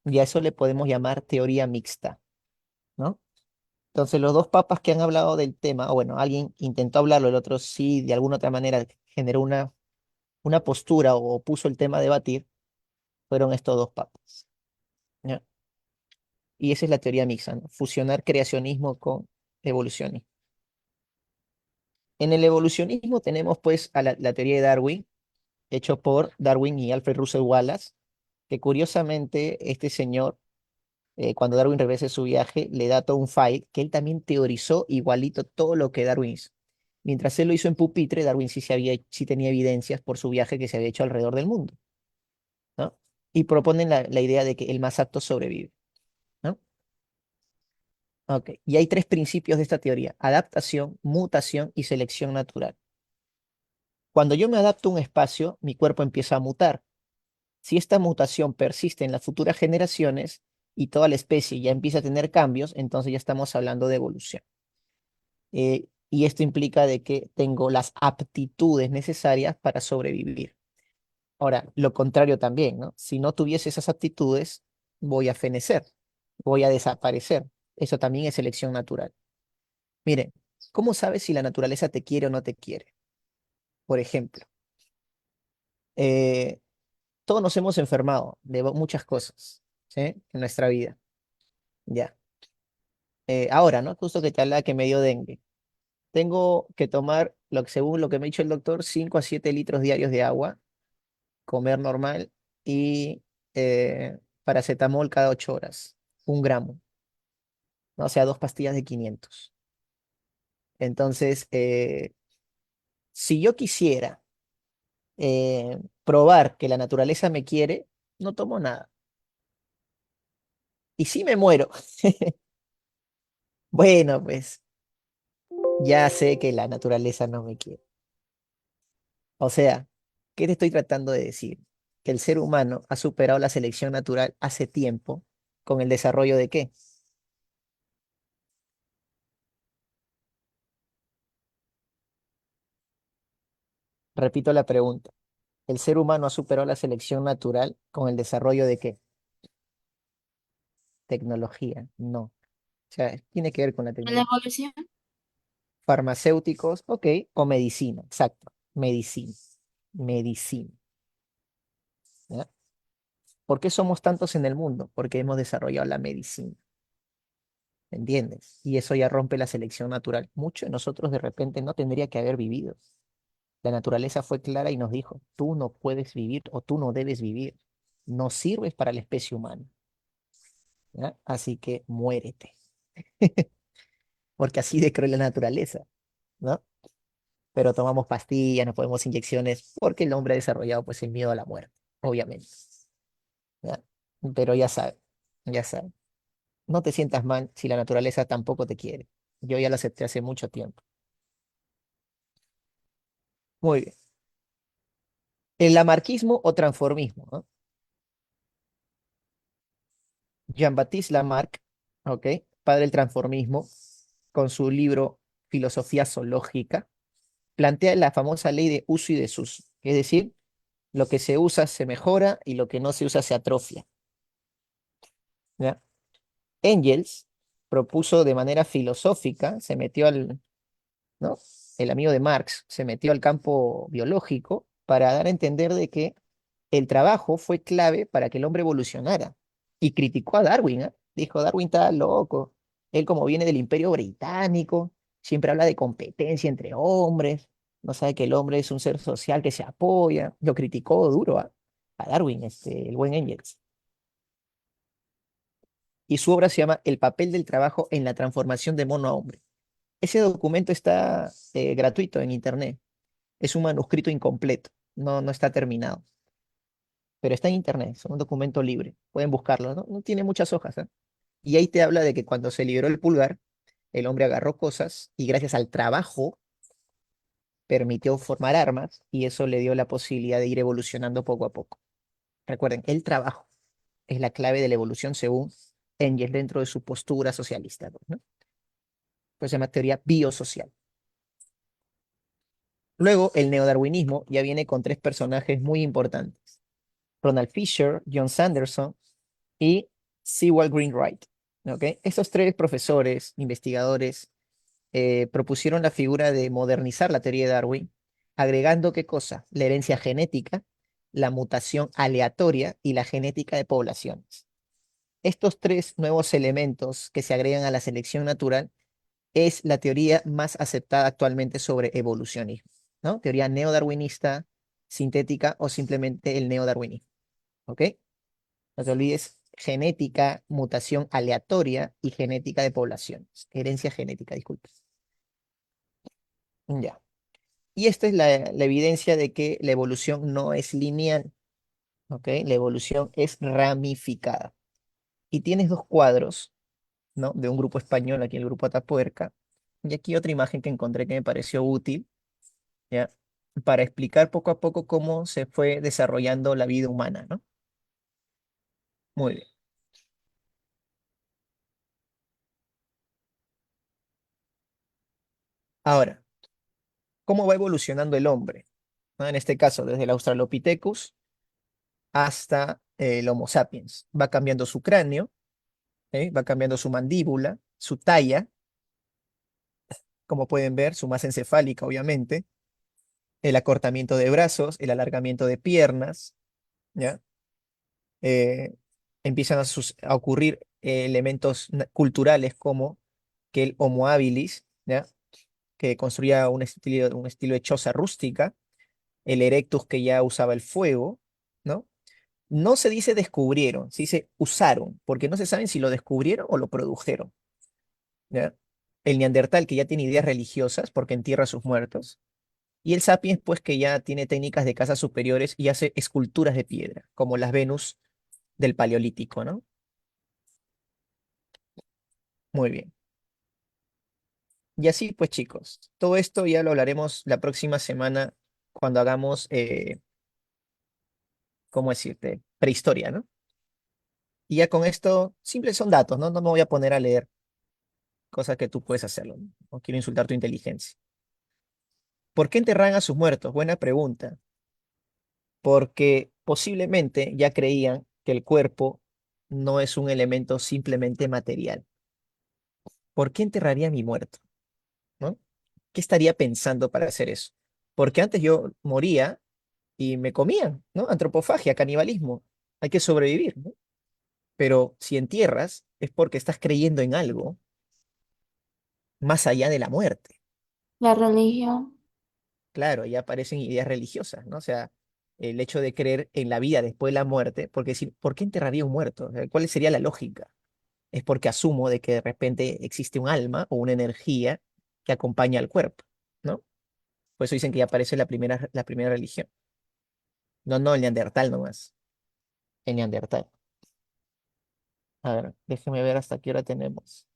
Y a eso le podemos llamar teoría mixta, ¿no? Entonces, los dos papas que han hablado del tema, o bueno, alguien intentó hablarlo, el otro sí, de alguna otra manera generó una postura o puso el tema a debatir fueron estos dos papas, ¿ya? Y esa es la teoría mixta, ¿no? Fusionar creacionismo con evolucionismo. En el evolucionismo tenemos pues a la teoría de Darwin, hecho por Darwin y Alfred Russel Wallace, que curiosamente este señor, cuando Darwin regresa de su viaje, le da todo un file que él también teorizó igualito todo lo que Darwin hizo. Mientras él lo hizo en pupitre, Darwin sí tenía evidencias por su viaje que se había hecho alrededor del mundo, ¿no? Y proponen la idea de que el más apto sobrevive, ¿no? Ok, y hay tres principios de esta teoría: adaptación, mutación y selección natural. Cuando yo me adapto a un espacio, mi cuerpo empieza a mutar. Si esta mutación persiste en las futuras generaciones y toda la especie ya empieza a tener cambios, entonces ya estamos hablando de evolución. Y esto implica de que tengo las aptitudes necesarias para sobrevivir. Ahora, lo contrario también, ¿no? Si no tuviese esas aptitudes, voy a fenecer, voy a desaparecer. Eso también es selección natural. Miren, ¿cómo sabes si la naturaleza te quiere o no te quiere? Por ejemplo, eh, todos nos hemos enfermado de muchas cosas, ¿sí? En nuestra vida, ya. Ahora, ¿no? Justo que te hablaba que me dio dengue. Tengo que tomar, según lo que me ha dicho el doctor, 5 a 7 litros diarios de agua, comer normal y paracetamol cada 8 horas, 1 gramo, ¿no? O sea, 2 pastillas de 500. Entonces, si yo quisiera probar que la naturaleza me quiere, no tomo nada. Y si me muero, bueno, pues ya sé que la naturaleza no me quiere. O sea, ¿qué te estoy tratando de decir? Que el ser humano ha superado la selección natural hace tiempo con el desarrollo de ¿qué? Repito la pregunta. ¿El ser humano ha superado la selección natural con el desarrollo de qué? Tecnología. No. O sea, tiene que ver con la ¿La tecnología. evolución? Farmacéuticos, ok, o medicina, exacto. Medicina. Medicina. ¿Ya? ¿Por qué somos tantos en el mundo? Porque hemos desarrollado la medicina. ¿Me entiendes? Y eso ya rompe la selección natural. Muchos de nosotros de repente no tendría que haber vivido. La naturaleza fue clara y nos dijo, tú no puedes vivir o tú no debes vivir. No sirves para la especie humana. ¿Ya? Así que muérete. Porque así de cruel la naturaleza, ¿no? Pero tomamos pastillas, nos ponemos inyecciones, porque el hombre ha desarrollado pues el miedo a la muerte, obviamente. ¿Ya? Pero ya sabe, ya sabe. No te sientas mal si la naturaleza tampoco te quiere. Yo ya lo acepté hace mucho tiempo. Muy bien. El lamarquismo o transformismo, ¿no? Jean-Baptiste Lamarck, ¿ok? Padre del transformismo, con su libro Filosofía Zoológica, plantea la famosa ley de uso y desuso, es decir, lo que se usa se mejora y lo que no se usa se atrofia, ¿ya? Engels propuso de manera filosófica, ¿no? El amigo de Marx se metió al campo biológico para dar a entender de que el trabajo fue clave para que el hombre evolucionara. Y criticó a Darwin, ¿eh? Dijo, Darwin está loco. Él como viene del Imperio Británico, siempre habla de competencia entre hombres, no sabe que el hombre es un ser social que se apoya. Lo criticó duro a Darwin, el buen Engels. Y su obra se llama El papel del trabajo en la transformación de mono a hombre. Ese documento está gratuito en internet. Es un manuscrito incompleto, no está terminado, pero está en internet, es un documento libre. Pueden buscarlo, ¿no? No tiene muchas hojas, ¿eh? Y ahí te habla de que cuando se liberó el pulgar, el hombre agarró cosas y gracias al trabajo permitió formar armas y eso le dio la posibilidad de ir evolucionando poco a poco. Recuerden, el trabajo es la clave de la evolución según Engels dentro de su postura socialista, ¿no? Pues se llama teoría biosocial. Luego, el neodarwinismo ya viene con tres personajes muy importantes: Ronald Fisher, John Sanderson y Sewall Greenwright. ¿Ok? Estos tres profesores, investigadores, propusieron la figura de modernizar la teoría de Darwin agregando ¿qué cosa? La herencia genética, la mutación aleatoria y la genética de poblaciones. Estos tres nuevos elementos que se agregan a la selección natural es la teoría más aceptada actualmente sobre evolucionismo, ¿no? Teoría neodarwinista, sintética o simplemente el neodarwinismo, ¿ok? No te olvides, genética, mutación aleatoria y genética de poblaciones. Herencia genética, disculpe. Ya. Y esta es la evidencia de que la evolución no es lineal, ¿ok? La evolución es ramificada. Y tienes dos cuadros, ¿no? De un grupo español, aquí el grupo Atapuerca. Y aquí otra imagen que encontré que me pareció útil, ¿ya? Para explicar poco a poco cómo se fue desarrollando la vida humana, ¿no? Muy bien. Ahora, ¿cómo va evolucionando el hombre? ¿No? En este caso, desde el Australopithecus hasta el Homo sapiens. Va cambiando su cráneo, ¿eh? Va cambiando su mandíbula, su talla, como pueden ver, su masa encefálica, obviamente, el acortamiento de brazos, el alargamiento de piernas, ¿ya? Eh, empiezan a ocurrir elementos culturales como que el Homo habilis, ¿ya? Que construía un estilo de choza rústica, el Erectus que ya usaba el fuego, ¿no? No se dice descubrieron, se dice usaron, porque no se saben si lo descubrieron o lo produjeron, ¿ya? El Neandertal que ya tiene ideas religiosas porque entierra a sus muertos, y el Sapiens pues que ya tiene técnicas de caza superiores y hace esculturas de piedra, como las Venus del Paleolítico, ¿no? Muy bien. Y así pues chicos, todo esto ya lo hablaremos la próxima semana cuando hagamos, ¿cómo decirte? Prehistoria, ¿no? Y ya con esto, simples son datos, ¿no? No me voy a poner a leer cosas que tú puedes hacerlo, ¿no? No quiero insultar tu inteligencia. ¿Por qué enterran a sus muertos? Buena pregunta. Porque posiblemente ya creían que el cuerpo no es un elemento simplemente material. ¿Por qué enterraría a mi muerto? ¿No? ¿Qué estaría pensando para hacer eso? Porque antes yo moría y me comían, ¿no? Antropofagia, canibalismo. Hay que sobrevivir, ¿no? Pero si entierras es porque estás creyendo en algo más allá de la muerte. La religión. Claro, ya aparecen ideas religiosas, ¿no? O sea, el hecho de creer en la vida después de la muerte, porque si, ¿por qué enterraría un muerto? O sea, ¿cuál sería la lógica? Es porque asumo de que de repente existe un alma o una energía que acompaña al cuerpo, ¿no? Por eso dicen que ya aparece la primera religión. No, no, el neandertal nomás. El neandertal. A ver, déjeme ver hasta qué hora tenemos.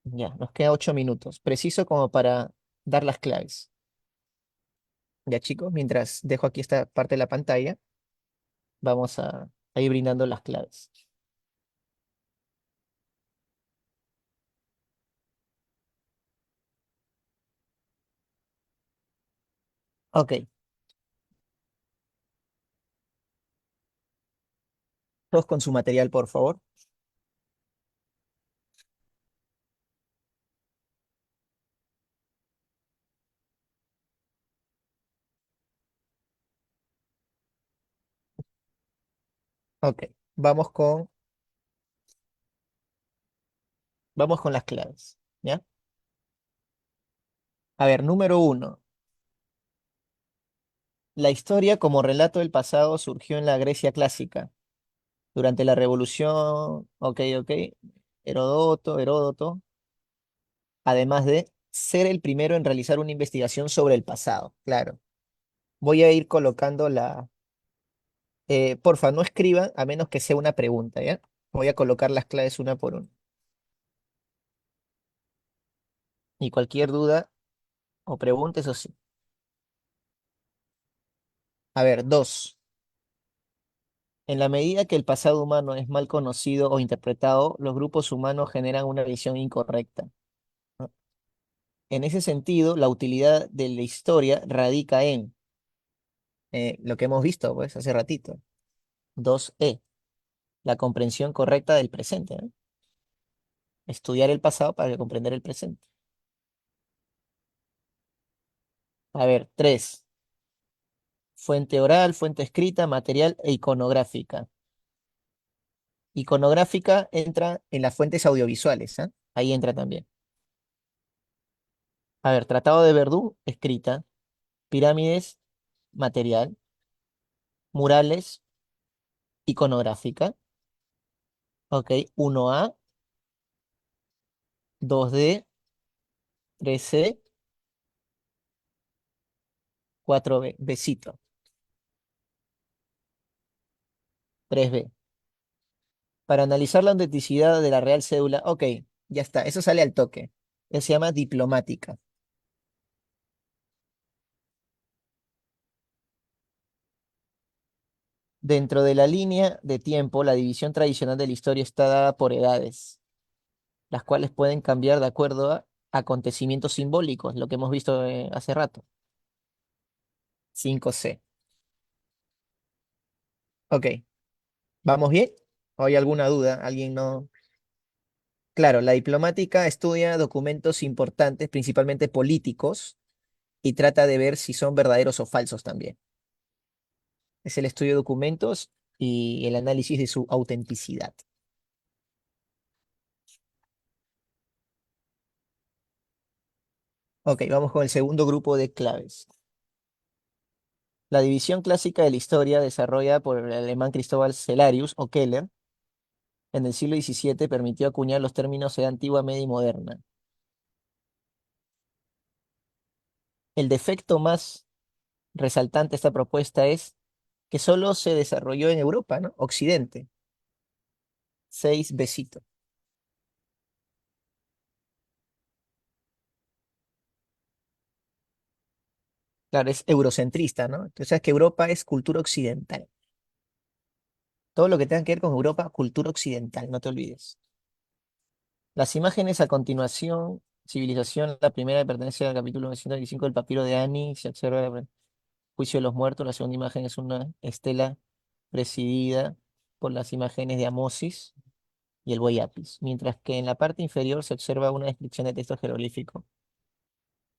Ya, nos queda 8 minutos. Preciso como para dar las claves. Ya, chicos, mientras dejo aquí esta parte de la pantalla, vamos a ir brindando las claves. Ok, todos con su material, por favor. Ok, vamos con las claves, ¿ya? A ver, número 1. La historia como relato del pasado surgió en la Grecia clásica, durante la Revolución, ok, Heródoto, además de ser el primero en realizar una investigación sobre el pasado, claro. Voy a ir colocando porfa, no escriban a menos que sea una pregunta, ¿ya? Voy a colocar las claves una por una. Y cualquier duda o pregunta, eso sí. A ver, 2. En la medida que el pasado humano es mal conocido o interpretado, los grupos humanos generan una visión incorrecta, ¿no? En ese sentido, la utilidad de la historia radica en lo que hemos visto, pues, hace ratito. 2E, la comprensión correcta del presente, ¿no? Estudiar el pasado para comprender el presente. A ver, tres. Fuente oral, fuente escrita, material e iconográfica. Iconográfica entra en las fuentes audiovisuales, ¿ah? Ahí entra también. A ver, Tratado de Verdún, escrita. Pirámides, material. Murales, iconográfica. Ok, 1A, 2D, 3C, 4B. Besito. 3B. Para analizar la autenticidad de la real cédula. Ok, ya está. Eso sale al toque. Eso se llama diplomática. Dentro de la línea de tiempo, la división tradicional de la historia está dada por edades, las cuales pueden cambiar de acuerdo a acontecimientos simbólicos, lo que hemos visto hace rato. 5C. Ok, ¿vamos bien? ¿O hay alguna duda? ¿Alguien no? Claro, la diplomática estudia documentos importantes, principalmente políticos, y trata de ver si son verdaderos o falsos también. Es el estudio de documentos y el análisis de su autenticidad. Ok, vamos con el segundo grupo de claves. La división clásica de la historia, desarrollada por el alemán Cristóbal Celarius o Keller en el siglo XVII, permitió acuñar los términos de antigua, media y moderna. El defecto más resaltante de esta propuesta es que solo se desarrolló en Europa, ¿no? Occidente. 6 besito. Claro, es eurocentrista, ¿no? Entonces, sabes que Europa es cultura occidental. Todo lo que tenga que ver con Europa, cultura occidental, no te olvides. Las imágenes a continuación, civilización, la primera pertenece al capítulo 925 del papiro de Ani, se observa el juicio de los muertos, la segunda imagen es una estela presidida por las imágenes de Amosis y el buey Apis, mientras que en la parte inferior se observa una descripción de texto jeroglífico.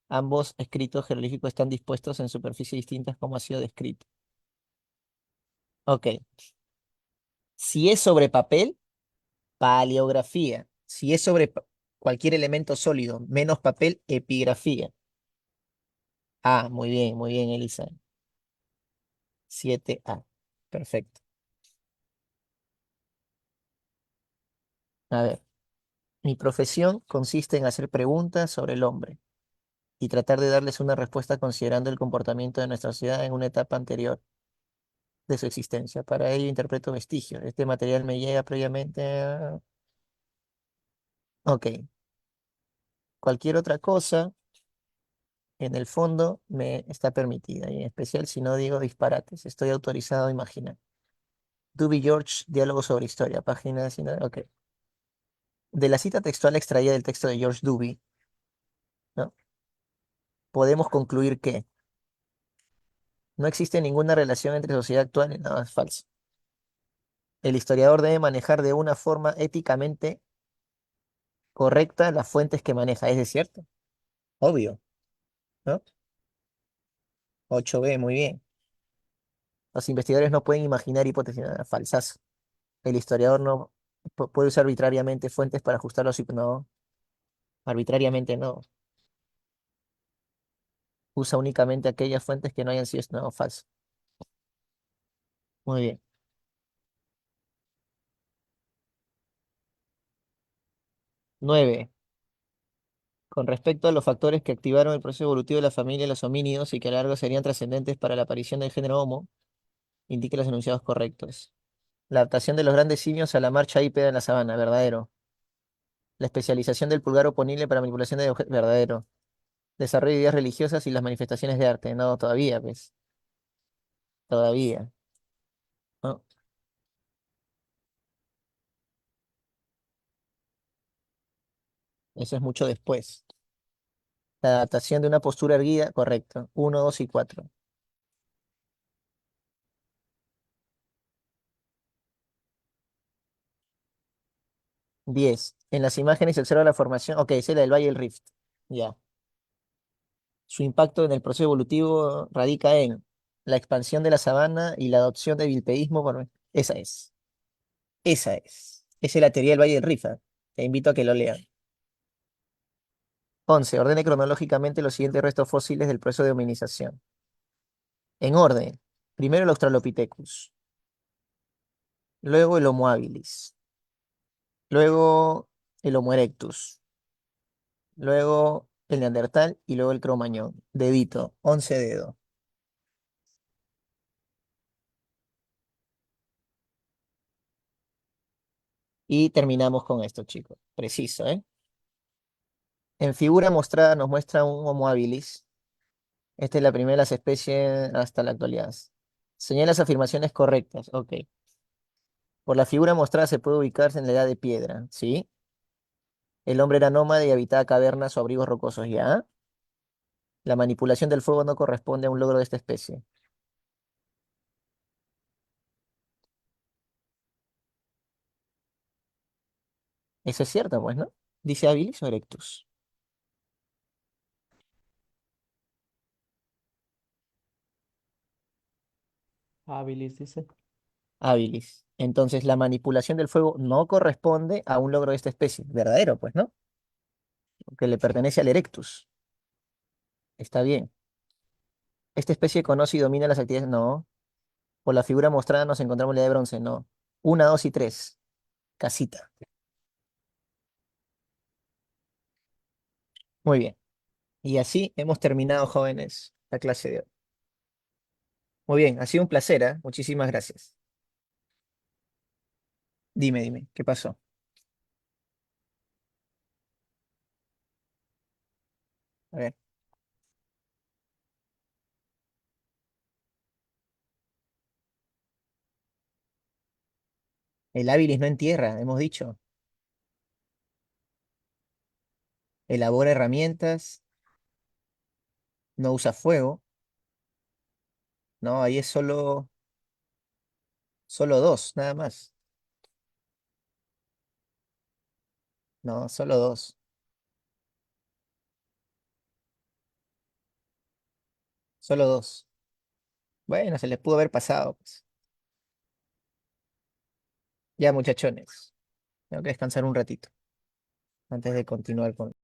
Ambos escritos jeroglíficos están dispuestos en superficies distintas como ha sido descrito. Ok, si es sobre papel, paleografía. Si es sobre cualquier elemento sólido, menos papel, epigrafía. Ah, muy bien, Elisa. 7A. Perfecto. A ver, mi profesión consiste en hacer preguntas sobre el hombre y tratar de darles una respuesta considerando el comportamiento de nuestra sociedad en una etapa anterior de su existencia. Para ello interpreto vestigios. Este material me llega previamente a... Ok. Cualquier otra cosa, en el fondo, me está permitida, y en especial si no digo disparates. Estoy autorizado a imaginar. Duby George, Diálogo sobre Historia, página 19. Ok. De la cita textual extraída del texto de George Duby, ¿no? Podemos concluir que no existe ninguna relación entre sociedad actual y nada, es falso. El historiador debe manejar de una forma éticamente correcta las fuentes que maneja. ¿Es cierto? Obvio, ¿no? 8B, muy bien. Los investigadores no pueden imaginar hipótesis, nada, falsas. El historiador no puede usar arbitrariamente fuentes para ajustar los... No, arbitrariamente no. Usa únicamente aquellas fuentes que no hayan sido... No, falso. Muy bien. 9. Con respecto a los factores que activaron el proceso evolutivo de la familia de los homínidos y que a lo largo serían trascendentes para la aparición del género Homo, indique los enunciados correctos. La adaptación de los grandes simios a la marcha hípeda en la sabana, verdadero. La especialización del pulgar oponible para manipulación de objetos, verdadero. Desarrollo de ideas religiosas y las manifestaciones de arte, no, todavía, pues, todavía. ¿No? Eso es mucho después. La adaptación de una postura erguida, correcto. 1, 2 y 4. 10. En las imágenes se observa la formación. Ok, esa es la del Valle del Rift. Ya. Su impacto en el proceso evolutivo radica en la expansión de la sabana y la adopción del bilpeísmo. Esa es. Esa es. Esa es la teoría del Valle del Rift. Te invito a que lo lean. 11. Ordene cronológicamente los siguientes restos fósiles del proceso de hominización. En orden. Primero el Australopithecus. Luego el Homo habilis. Luego el Homo erectus. Luego el Neandertal y luego el Cromañón. Dedito. 11 dedos. Y terminamos con esto, chicos. Preciso, ¿eh? En figura mostrada nos muestra un Homo habilis. Esta es la primera de las especies hasta la actualidad. Señala las afirmaciones correctas. Ok. Por la figura mostrada se puede ubicarse en la edad de piedra, ¿sí? El hombre era nómada y habitaba cavernas o abrigos rocosos, ¿ya? La manipulación del fuego no corresponde a un logro de esta especie. Eso es cierto, pues, ¿no? Dice habilis o erectus. Habilis dice. Habilis. Entonces, la manipulación del fuego no corresponde a un logro de esta especie. Verdadero, pues, ¿no? Que le pertenece al erectus. Está bien. ¿Esta especie conoce y domina las actividades? No. Por la figura mostrada nos encontramos la de bronce. No. 1, 2 y 3. Casita. Muy bien. Y así hemos terminado, jóvenes, la clase de hoy. Muy bien, ha sido un placer, ¿eh? Muchísimas gracias. Dime, ¿qué pasó? A ver, el hábilis no entierra, hemos dicho. Elabora herramientas, no usa fuego. No, ahí es solo dos, nada más. No, solo dos. Solo dos. Bueno, se les pudo haber pasado, pues. Ya, muchachones. Tengo que descansar un ratito antes de continuar con